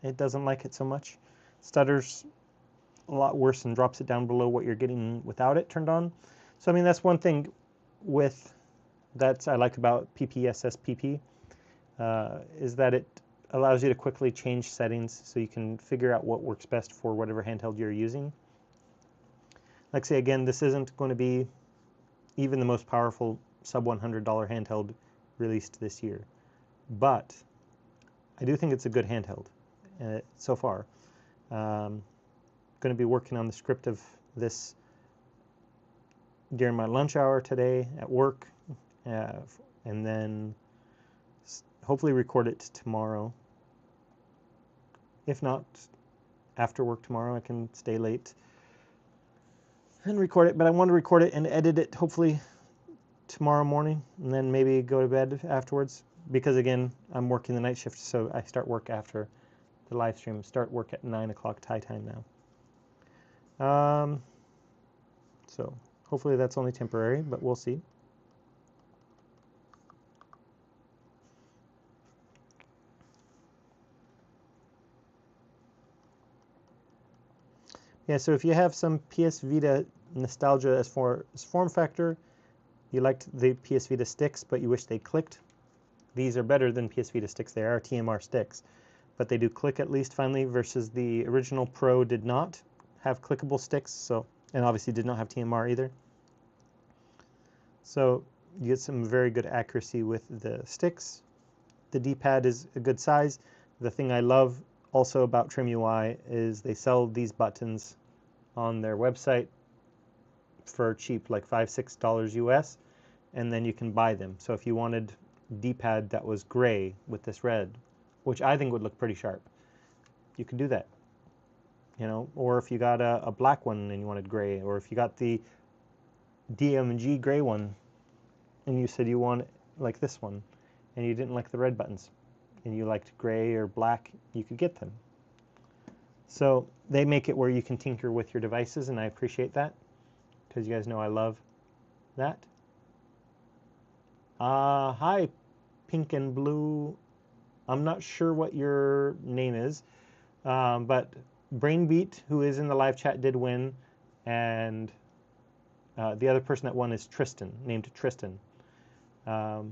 it doesn't like it so much. Stutters a lot worse and drops it down below what you're getting without it turned on. So I mean, that's one thing I like about PPSSPP, is that it allows you to quickly change settings so you can figure out what works best for whatever handheld you're using. Like say again, this isn't going to be even the most powerful sub $100 handheld released this year, but I do think it's a good handheld so far. Going to be working on the script of this during my lunch hour today at work, and then hopefully record it tomorrow. If not, after work tomorrow, I can stay late and record it, but I want to record it and edit it hopefully tomorrow morning, and then maybe go to bed afterwards, because again, I'm working the night shift, so I start work after the live stream. Start work at 9 o'clock Thai time now. So hopefully that's only temporary, but we'll see. Yeah, so if you have some PS Vita nostalgia as form factor, you liked the PS Vita sticks, but you wish they clicked, these are better than PS Vita sticks. They are TMR sticks, but they do click at least finally, versus the original Pro did not have clickable sticks, and obviously did not have TMR either. So you get some very good accuracy with the sticks. The D-pad is a good size. The thing I love also about TrimUI is they sell these buttons on their website for cheap, like $5-6 US, and then you can buy them. So if you wanted D-pad that was gray with this red, which I think would look pretty sharp, you can do that. Or if you got a black one and you wanted gray, or if you got the DMG gray one and you said you want like this one and you didn't like the red buttons and you liked gray or black, you could get them. So they make it where you can tinker with your devices, and I appreciate that, because you guys know I love that. Hi, Pink and Blue. I'm not sure what your name is, but Brainbeat, who is in the live chat, did win, and The other person that won is Tristan, named Tristan. So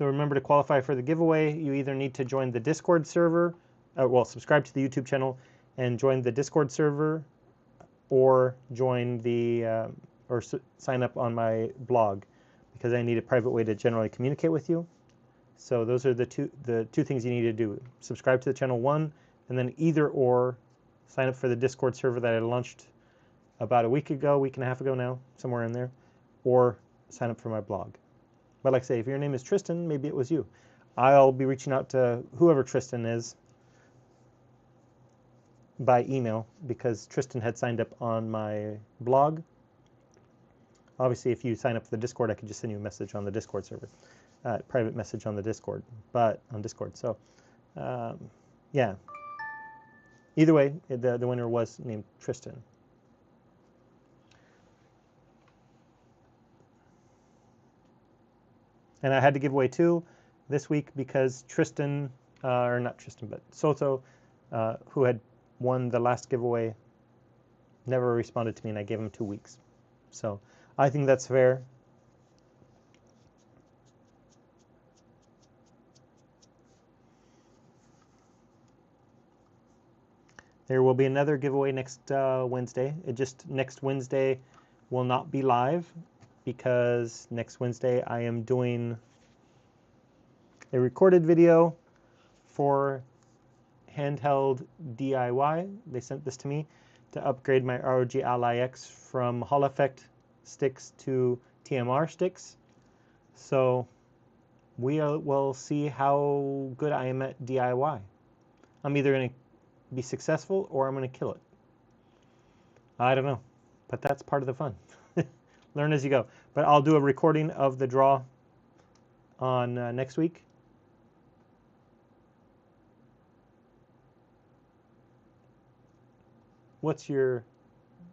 remember, to qualify for the giveaway, you either need to join the Discord server, well, subscribe to the YouTube channel and join the Discord server, or join the sign up on my blog, because I need a private way to generally communicate with you. So those are the two things you need to do: subscribe to the channel, one, and then either or sign up for the Discord server that I launched about a week and a half ago now, somewhere in there, or sign up for my blog. But like I say, if your name is Tristan, maybe it was you. I'll be reaching out to whoever Tristan is by email, because Tristan had signed up on my blog. Obviously, if you sign up for the Discord, I could just send you a message on the Discord server, private message on the Discord, but on Discord. So, yeah. Either way, the winner was named Tristan. And I had to give away two this week because Tristan, or not Tristan, but Soto, who had won the last giveaway, never responded to me, and I gave him 2 weeks. So I think that's fair. There will be another giveaway next Wednesday. Next Wednesday will not be live, because next Wednesday I am doing a recorded video for Handheld DIY. They sent this to me to upgrade my ROG Ally X from Hall Effect sticks to TMR sticks. So we will see how good I am at DIY. I'm either going to be successful or I'm going to kill it. I don't know, but that's part of the fun. Learn as you go. But I'll do a recording of the draw on next week. What's your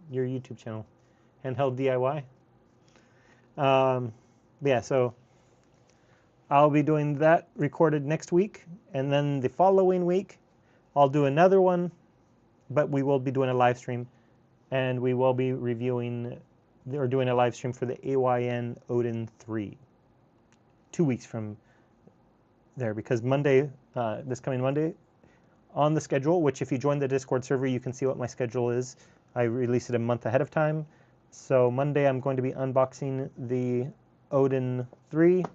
YouTube channel? Handheld DIY? Yeah, so I'll be doing that recorded next week, and then the following week I'll do another one, but we will be doing a live stream, and we will be reviewing or doing a live stream for the AYN Odin 3 2 weeks from there, because Monday, this coming Monday, on the schedule, which if you join the Discord server, you can see what my schedule is. I release it a month ahead of time. So Monday I'm going to be unboxing the Odin 3,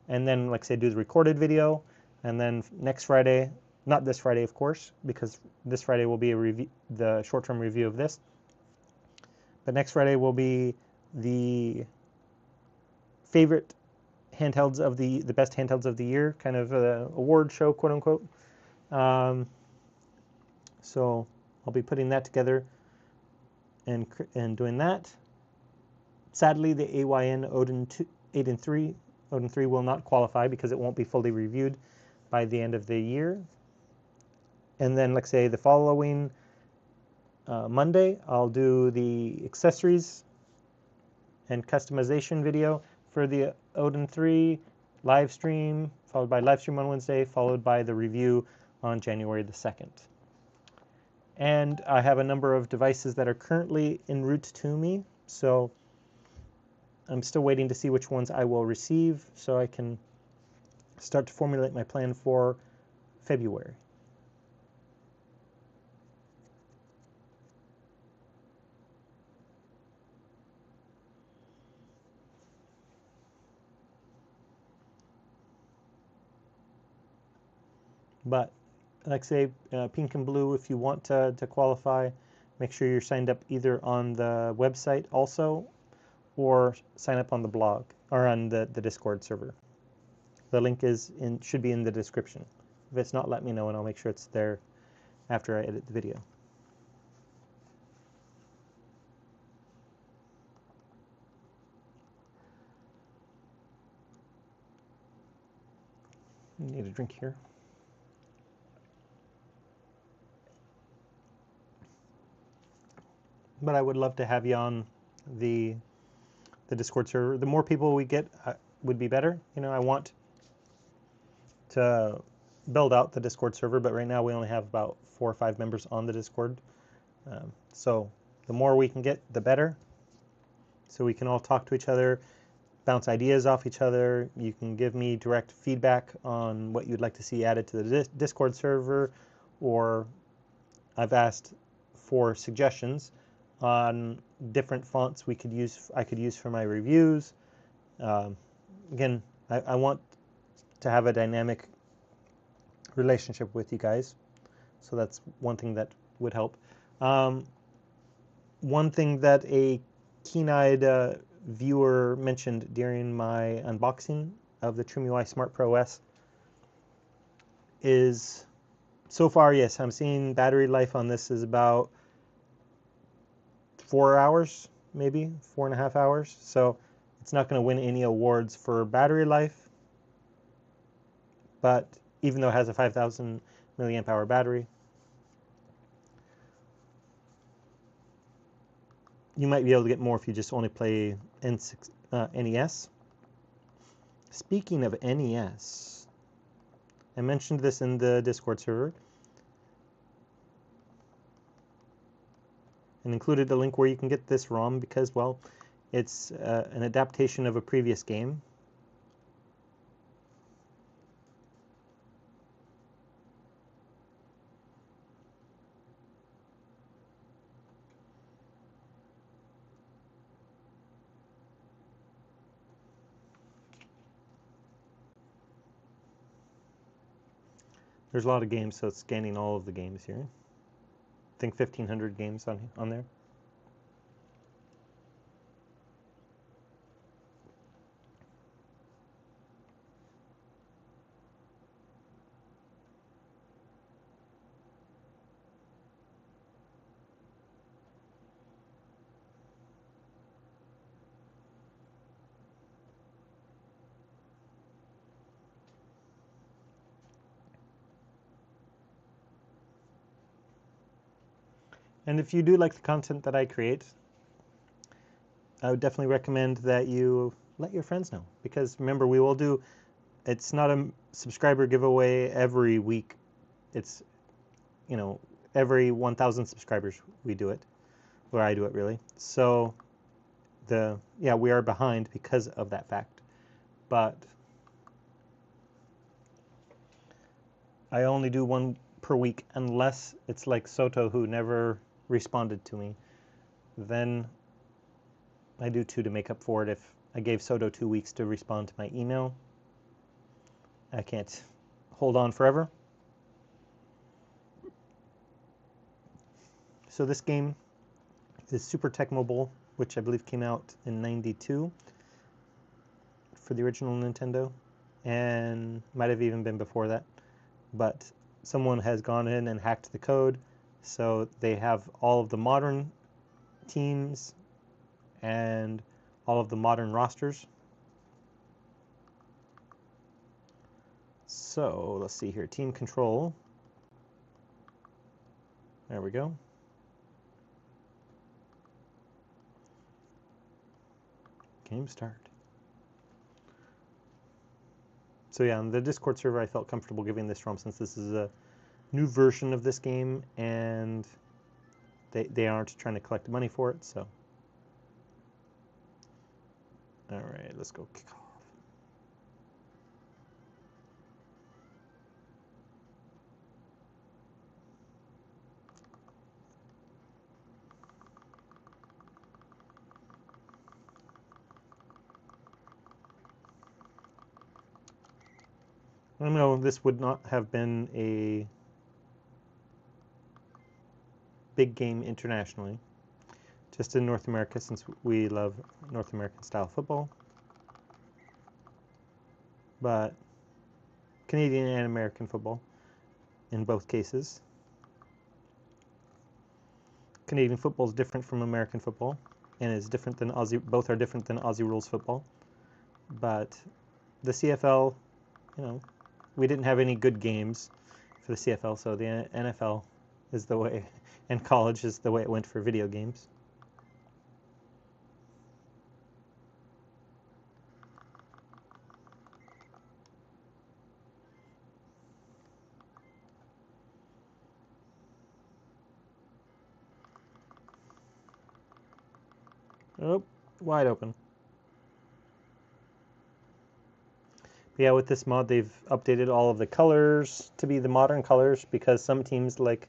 and then, like I said, do the recorded video. And then next Friday, not this Friday, of course, because this Friday will be the short-term review of this. But next Friday will be the favorite handhelds of the best handhelds of the year, kind of award show, quote unquote. So I'll be putting that together and doing that. Sadly, the AYN Odin 3 will not qualify because it won't be fully reviewed by the end of the year. And then, like I say, the following Monday, I'll do the accessories and customization video for the Odin 3 live stream, followed by live stream on Wednesday, followed by the review on January the 2nd. And I have a number of devices that are currently en route to me, so I'm still waiting to see which ones I will receive so I can start to formulate my plan for February. But like I say, pink and blue, if you want to qualify, make sure you're signed up either on the website also, or sign up on the blog or on the Discord server. The link should be in the description. If it's not, let me know and I'll make sure it's there after I edit the video. Need a drink here. But I would love to have you on the Discord server. The more people we get would be better. You know, I want to build out the Discord server, but right now we only have about 4 or 5 members on the Discord. So The more we can get, the better. So we can all talk to each other, bounce ideas off each other. You can give me direct feedback on what you'd like to see added to the Discord server, or I've asked for suggestions on different fonts I could use for my reviews. Again, I want to have a dynamic relationship with you guys, so that's one thing that would help. One thing that a keen-eyed viewer mentioned during my unboxing of the TrimUI Smart Pro S is, so far, yes, I'm seeing battery life on this is about 4 hours, maybe 4.5 hours. So it's not going to win any awards for battery life, but even though it has a 5,000 milliamp hour battery, you might be able to get more if you just only play NES. Speaking of NES, I mentioned this in the Discord server and included a link where you can get this ROM because, well, it's an adaptation of a previous game. There's a lot of games, so it's scanning all of the games here. I think 1,500 games on there. And if you do like the content that I create, I would definitely recommend that you let your friends know. Because remember, we will do, it's not a subscriber giveaway every week. It's, you know, every 1,000 subscribers we do it, or I do it really. So we are behind because of that fact. But I only do one per week unless it's like Soto, who never responded to me. Then I do 2 to make up for it. If I gave Soto 2 weeks to respond to my email, I can't hold on forever. So this game is Super Tech Mobile, which I believe came out in '92 for the original Nintendo, and might have even been before that. But someone has gone in and hacked the code, so they have all of the modern teams and all of the modern rosters. So let's see here, team control. There we go. Game start. So yeah, on the Discord server, I felt comfortable giving this ROM since this is a new version of this game, and they aren't trying to collect money for it. So, all right, let's go kick off. I know this would not have been a big game internationally, just in North America, since we love North American style football. But Canadian and American football in both cases. Canadian football is different from American football, and is different than Aussie. Both are different than Aussie rules football. But the CFL, you know, we didn't have any good games for the CFL, so the NFL is the way, and college is the way it went for video games. Oh, wide open. But yeah, with this mod, they've updated all of the colors to be the modern colors because some teams like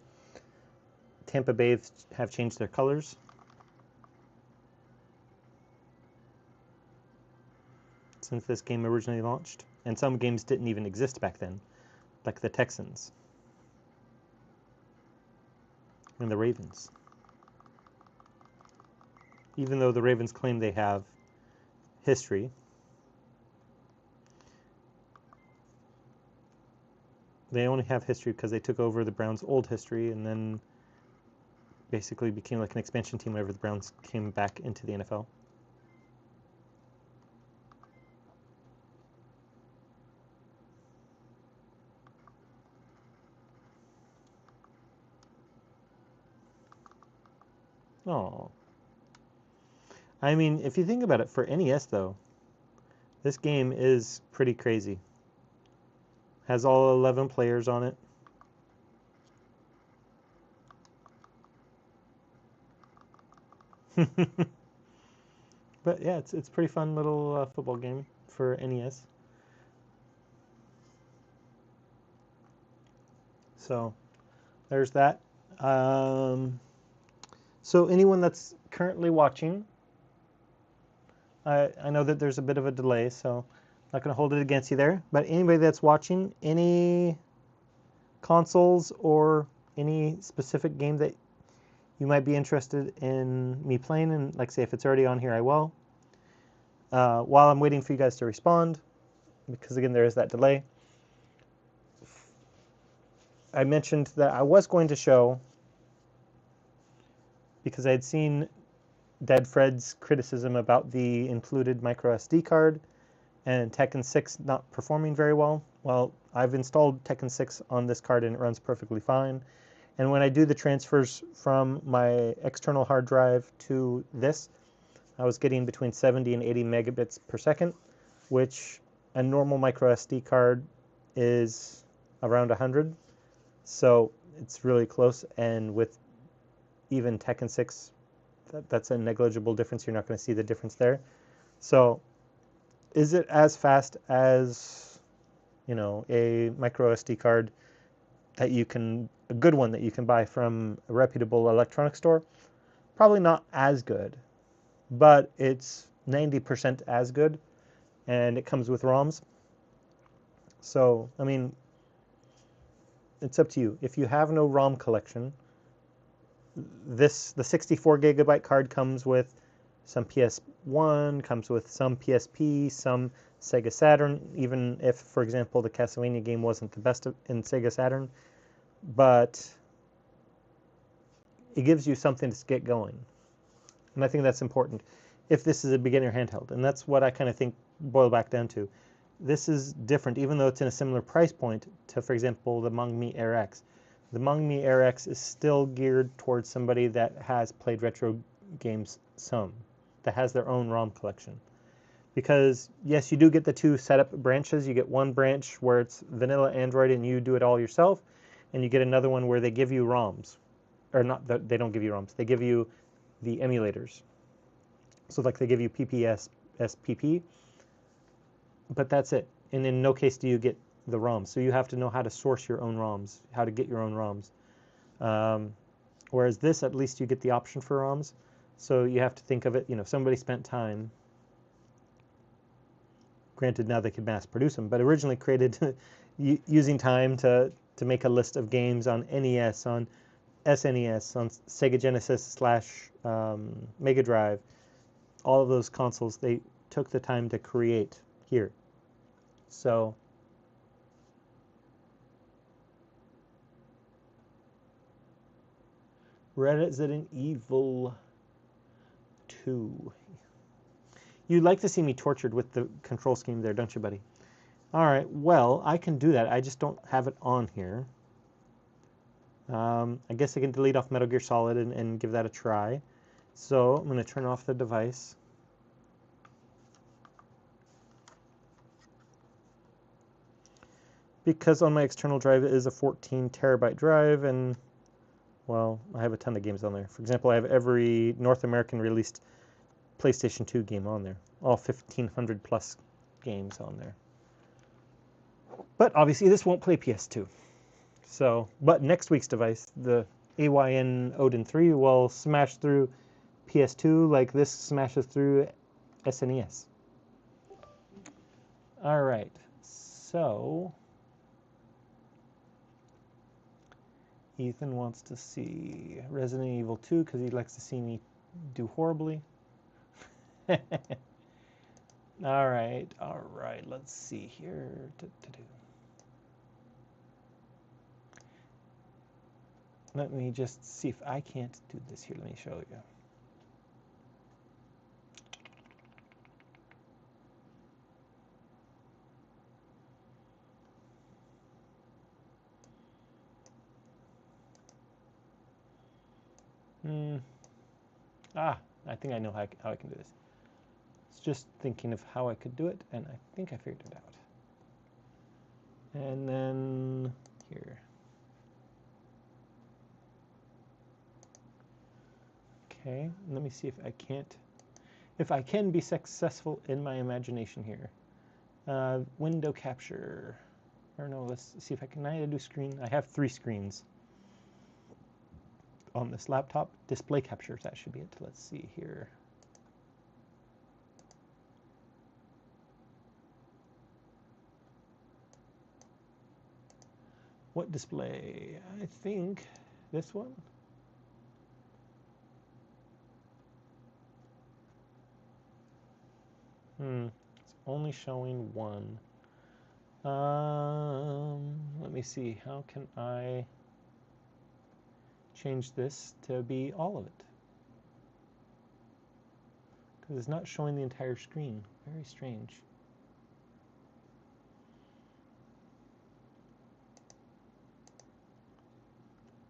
Tampa Bay have changed their colors. Since this game originally launched. And some games didn't even exist back then, like the Texans and the Ravens. Even though the Ravens claim they have history, they only have history because they took over the Browns' old history and then basically became like an expansion team whenever the Browns came back into the NFL. Oh. I mean, if you think about it, for NES though, this game is pretty crazy. Has all 11 players on it. But yeah, it's a pretty fun little football game for NES. So there's that. So anyone that's currently watching, I know that there's a bit of a delay, so I'm not going to hold it against you there. But anybody that's watching, any consoles or any specific game that you might be interested in me playing, and like say if it's already on here, I will. While I'm waiting for you guys to respond, because again there is that delay, I mentioned that I was going to show, because I had seen Dead Fred's criticism about the included micro SD card and Tekken 6 not performing very well. Well, I've installed Tekken 6 on this card and it runs perfectly fine. And when I do the transfers from my external hard drive to this, I was getting between 70 and 80 megabits per second, which a normal micro SD card is around 100. So it's really close, and with even Tekken 6, that's a negligible difference. You're not going to see the difference there. So is it as fast as, you know, a micro SD card that you can, a good one that you can buy from a reputable electronics store? Probably not as good, but it's 90% as good, and it comes with ROMs. So, I mean, it's up to you. If you have no ROM collection, the 64 gigabyte card comes with some PS1, comes with some PSP, some Sega Saturn, even if, for example, the Castlevania game wasn't the best in Sega Saturn, but it gives you something to get going. And I think that's important if this is a beginner handheld. And that's what I kind of think boil back down to. This is different, even though it's in a similar price point to, for example, the Mangmi Air X. The Mangmi Air X is still geared towards somebody that has played retro games some, that has their own ROM collection. Because, yes, you do get the two setup branches. You get one branch where it's vanilla Android and you do it all yourself, and you get another one where they give you ROMs. Or not, they don't give you ROMs. They give you the emulators. So like they give you PPS, SPP, but that's it. And in no case do you get the ROMs. So you have to know how to source your own ROMs, how to get your own ROMs. Whereas this, at least you get the option for ROMs. So you have to think of it, you know, somebody spent time. Granted, now they could mass produce them, but originally created using time to make a list of games on NES, on SNES, on Sega Genesis / Mega Drive. All of those consoles, they took the time to create here. So Resident Evil 2. You'd like to see me tortured with the control scheme there, don't you, buddy? All right, well, I can do that. I just don't have it on here. I guess I can delete off Metal Gear Solid and give that a try. So I'm going to turn off the device. Because on my external drive it is a 14 terabyte drive, and, well, I have a ton of games on there. For example, I have every North American released PlayStation 2 game on there. All 1,500 plus games on there. But obviously this won't play PS2. So, but next week's device, the AYN Odin 3, will smash through PS2 like this smashes through SNES. All right, so Ethan wants to see Resident Evil 2 because he likes to see me do horribly. All right, let's see here. Let me just see if I can't do this here. Let me show you. I think I know how I can do this. It's just thinking of how I could do it, and I think I figured it out. And then here. Okay, let me see if I can be successful in my imagination here. Window capture. Or no, let's see if I can do screen. I have 3 screens on this laptop. Display capture, that should be it. Let's see here. What display? I think this one. It's only showing one. Let me see. How can I change this to be all of it? Because it's not showing the entire screen. Very strange.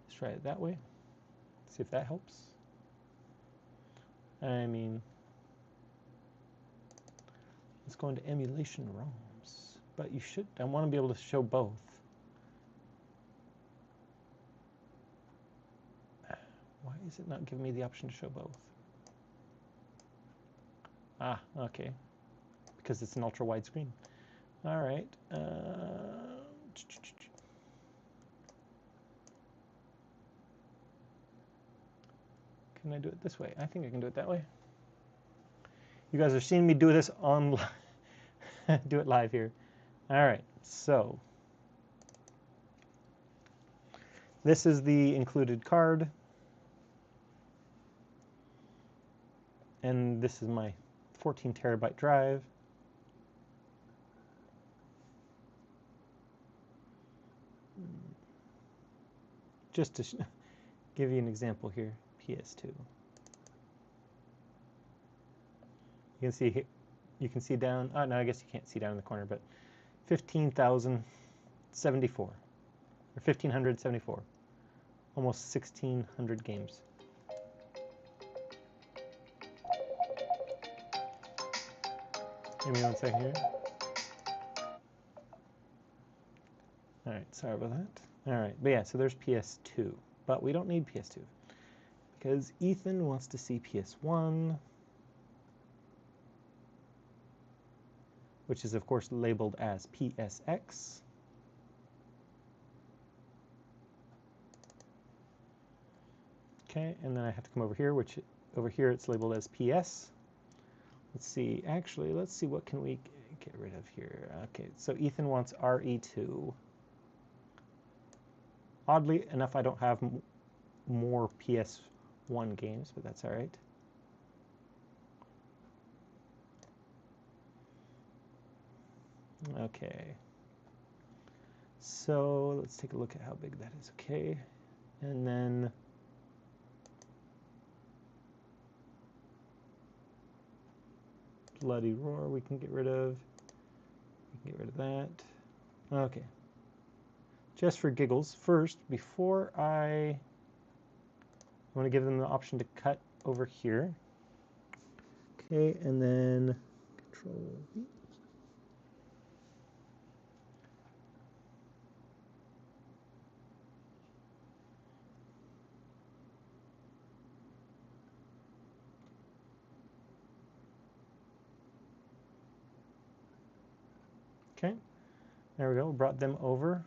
Let's try it that way. See if that helps. I mean, let's go into emulation ROMs. But I want to be able to show both. Why is it not giving me the option to show both? Okay. Because it's an ultra wide screen. All right. Can I do it this way? I think I can do it that way. You guys are seeing me do this on do it live here. All right, so this is the included card, and this is my 14 terabyte drive. Just to give you an example here, PS2. You can see down. Oh no, I guess you can't see down in the corner, but 15,074 or 1,574, almost 1,600 games. Give me 1 second here. All right, sorry about that. All right, but yeah, so there's PS2, but we don't need PS2 because Ethan wants to see PS1, which is of course labeled as PSX. Okay, and then I have to come over here, which over here it's labeled as PS. Let's see, actually, let's see what can we get rid of here. Okay, so Ethan wants RE2. Oddly enough, I don't have more PS1 games, but that's all right. Okay. So let's take a look at how big that is. Okay, and then Bloody Roar we can get rid of. We can get rid of that. Okay. Just for giggles, first, before I want to give them the option to cut over here. Okay, and then Control V. Okay, there we go. We brought them over.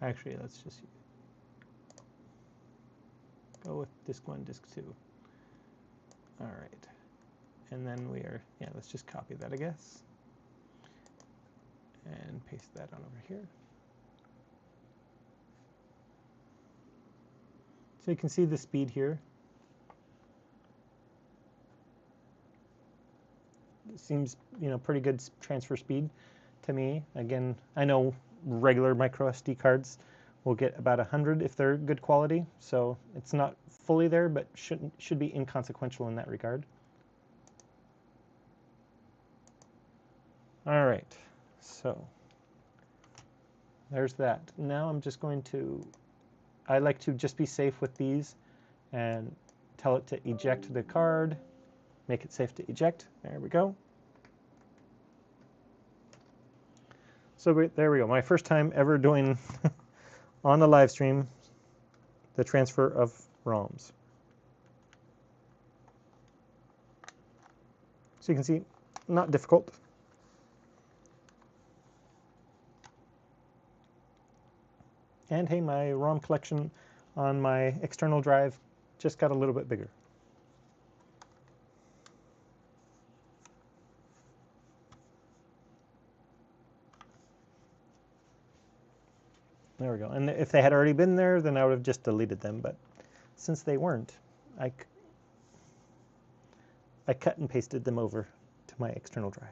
Actually, let's just go with disk 1, disk 2. All right. And then we are, yeah, let's just copy that, I guess. And paste that on over here. So you can see the speed here. It seems, pretty good transfer speed to me. Again, I know regular micro SD cards will get about 100 if they're good quality, so it's not fully there, but should be inconsequential in that regard. All right, so there's that. Now I'm just going to, I like to just be safe with these and tell it to eject the card, make it safe to eject. There we go. So there we go. My first time ever doing on the live stream the transfer of ROMs. So you can see, not difficult. And hey, my ROM collection on my external drive just got a little bit bigger. There we go. And if they had already been there, then I would have just deleted them. But since they weren't, I cut and pasted them over to my external drive.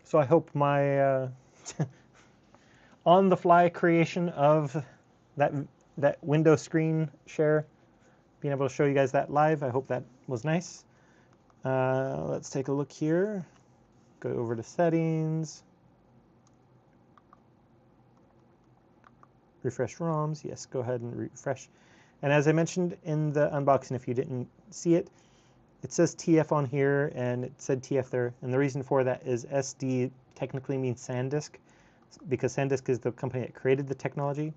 So I hope my on-the-fly creation of that window screen share, being able to show you guys that live, I hope that was nice. Let's take a look here. Go over to settings. Refresh ROMs. Yes, go ahead and refresh. And as I mentioned in the unboxing, if you didn't see it, it says TF on here, and it said TF there. And the reason for that is SD technically means SanDisk, because SanDisk is the company that created the technology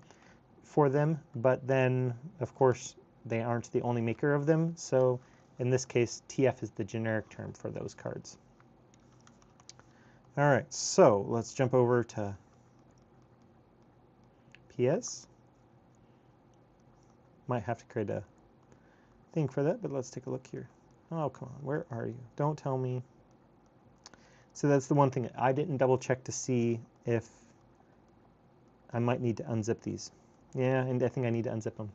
for them. But then, of course, they aren't the only maker of them. So in this case, TF is the generic term for those cards. All right, so let's jump over to PS. Might have to create a thing for that, but let's take a look here. Oh, come on, where are you? Don't tell me. So that's the one thing. I didn't double check to see if I might need to unzip these. Yeah, and I think I need to unzip them.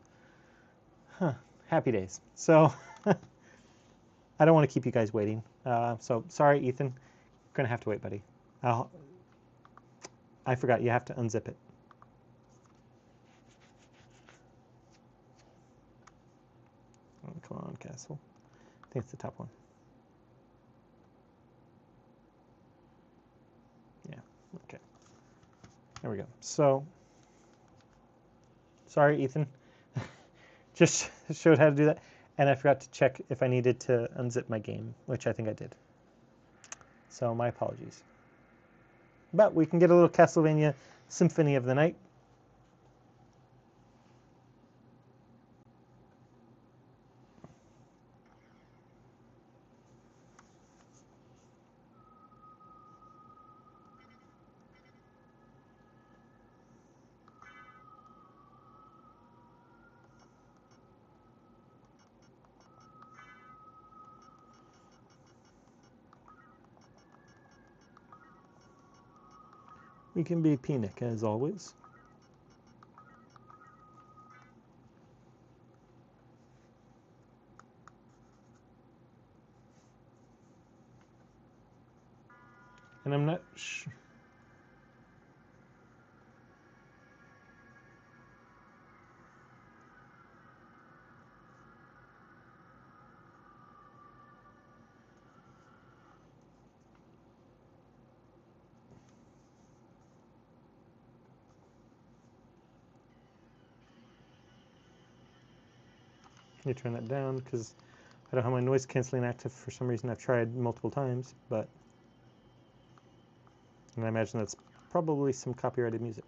Huh, happy days. So I don't want to keep you guys waiting. So sorry, Ethan. You're going to have to wait, buddy. I forgot, you have to unzip it. Oh, come on, Castle. I think it's the top one. Yeah, okay. There we go. So, sorry, Ethan. Just showed how to do that. And I forgot to check if I needed to unzip my game, which I think I did. So my apologies. But we can get a little Castlevania Symphony of the Night. We can be Penic as always. And I'm not sure. You turn that down because I don't have my noise canceling active for some reason. I've tried multiple times, and I imagine that's probably some copyrighted music.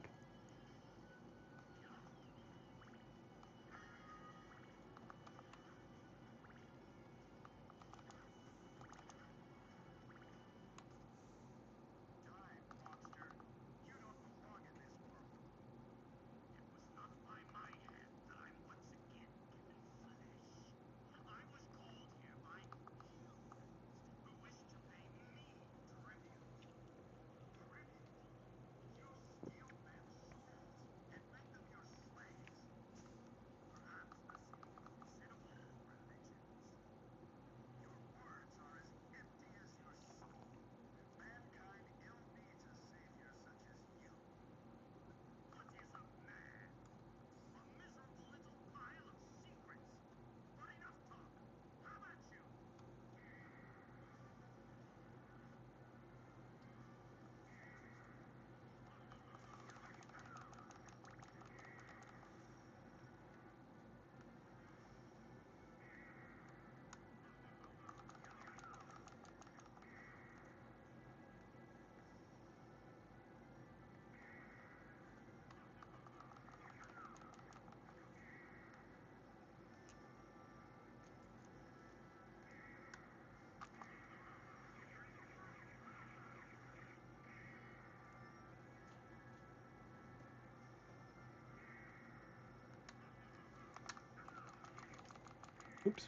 Oops.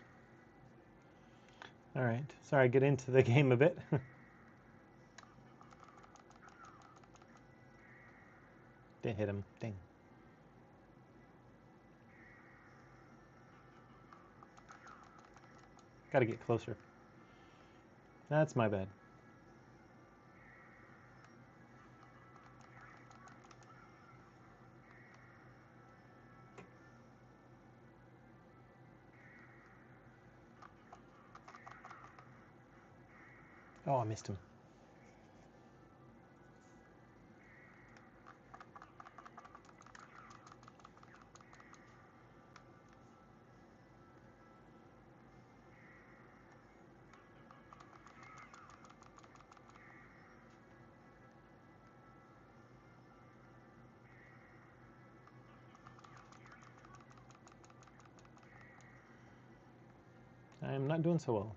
All right. Sorry, get into the game a bit. Didn't hit him. Dang. Gotta get closer. That's my bad. Oh, I missed him. I'm not doing so well.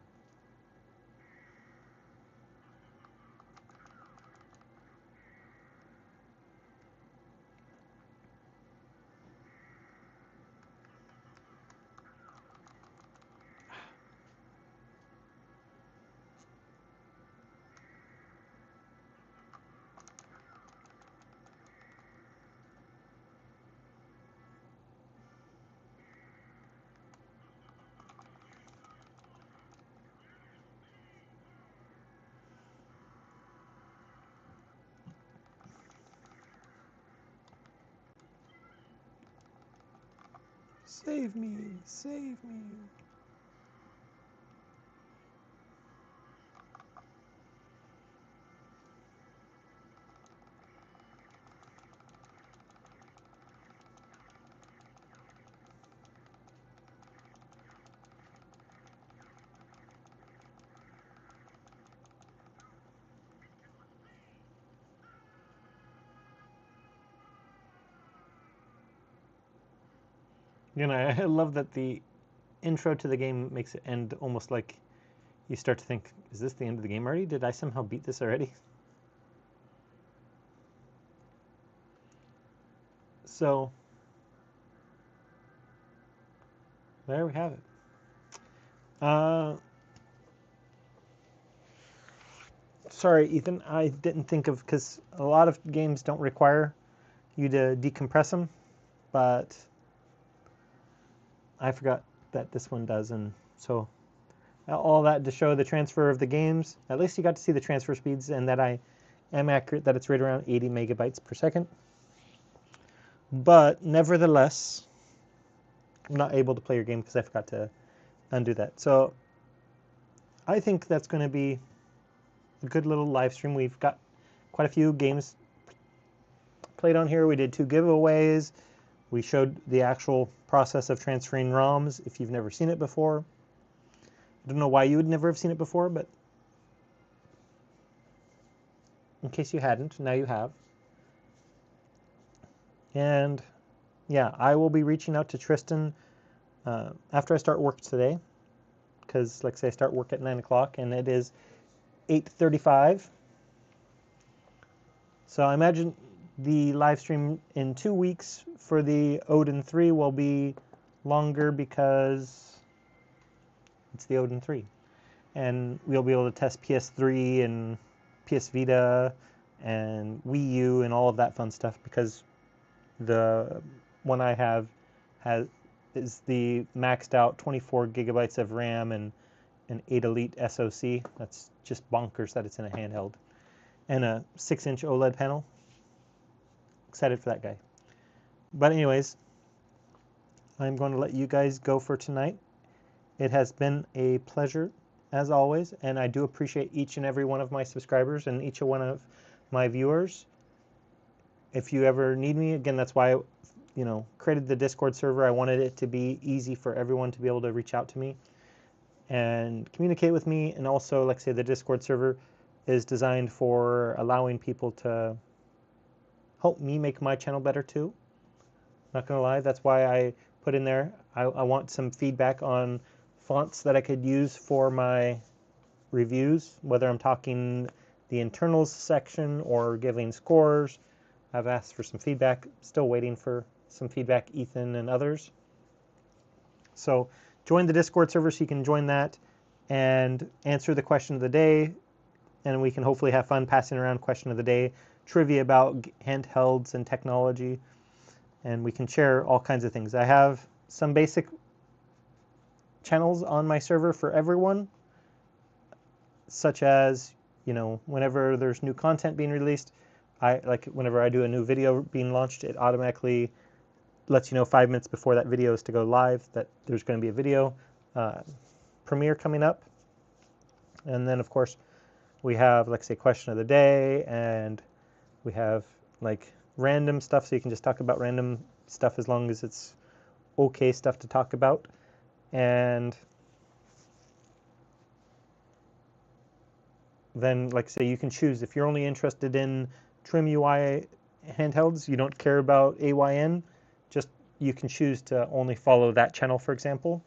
Save me! Save me! You know, I love that the intro to the game makes it end almost like you start to think, is this the end of the game already? Did I somehow beat this already? So, there we have it. Sorry, Ethan, I didn't think of, because a lot of games don't require you to decompress them, but I forgot that this one does, and so all that to show the transfer of the games. At least you got to see the transfer speeds, and that I am accurate that it's right around 80 megabytes per second. But nevertheless, I'm not able to play your game because I forgot to undo that. So I think that's going to be a good little live stream. We've got quite a few games played on here. We did 2 giveaways. We showed the actual process of transferring ROMs if you've never seen it before. I don't know why you would never have seen it before, but in case you hadn't, now you have. And yeah, I will be reaching out to Tristan after I start work today, because like I say, I start work at 9 o'clock and it is 8:35. So I imagine the live stream in 2 weeks for the Odin 3 will be longer because it's the Odin 3. And we'll be able to test PS3 and PS Vita and Wii U and all of that fun stuff, because the one I have is the maxed out 24 gigabytes of RAM and an 8 Elite SoC. That's just bonkers that it's in a handheld. And a 6-inch OLED panel. Excited for that guy. But anyways, I'm going to let you guys go for tonight. It has been a pleasure, as always, and I do appreciate each and every one of my subscribers and each one of my viewers. If you ever need me, again, that's why I created the Discord server. I wanted it to be easy for everyone to be able to reach out to me and communicate with me. And also, like I say, the Discord server is designed for allowing people to help me make my channel better too. Not gonna lie, that's why I put in there, I want some feedback on fonts that I could use for my reviews, whether I'm talking the internals section or giving scores. I've asked for some feedback, still waiting for some feedback, Ethan and others. So join the Discord server so you can join that and answer the question of the day, and we can hopefully have fun passing around question of the day, trivia about handhelds and technology, and we can share all kinds of things. I have some basic channels on my server for everyone, such as, whenever there's new content being released, whenever I do a new video being launched, it automatically lets you know 5 minutes before that video is to go live that there's going to be a video premiere coming up. And then, of course, we have, like, say, question of the day, and we have, like, random stuff, so you can just talk about random stuff as long as it's okay stuff to talk about. And then, like, say, you can choose if you're only interested in TrimUI handhelds, you don't care about AYN, just you can choose to only follow that channel, for example.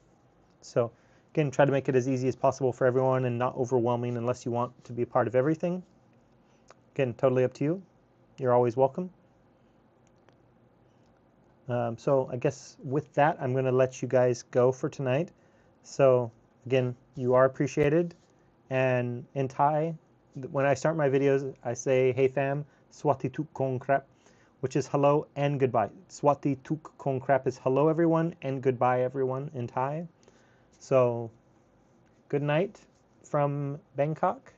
So again, try to make it as easy as possible for everyone and not overwhelming unless you want to be a part of everything. Again, totally up to you. You're always welcome. So I guess with that, I'm going to let you guys go for tonight. So again, you are appreciated. And in Thai, when I start my videos, I say, "Hey fam, swati tuk kong krap," which is hello and goodbye. Swati tuk kong krap is hello everyone and goodbye everyone in Thai. So good night from Bangkok.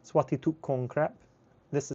Swati tuk kong krap.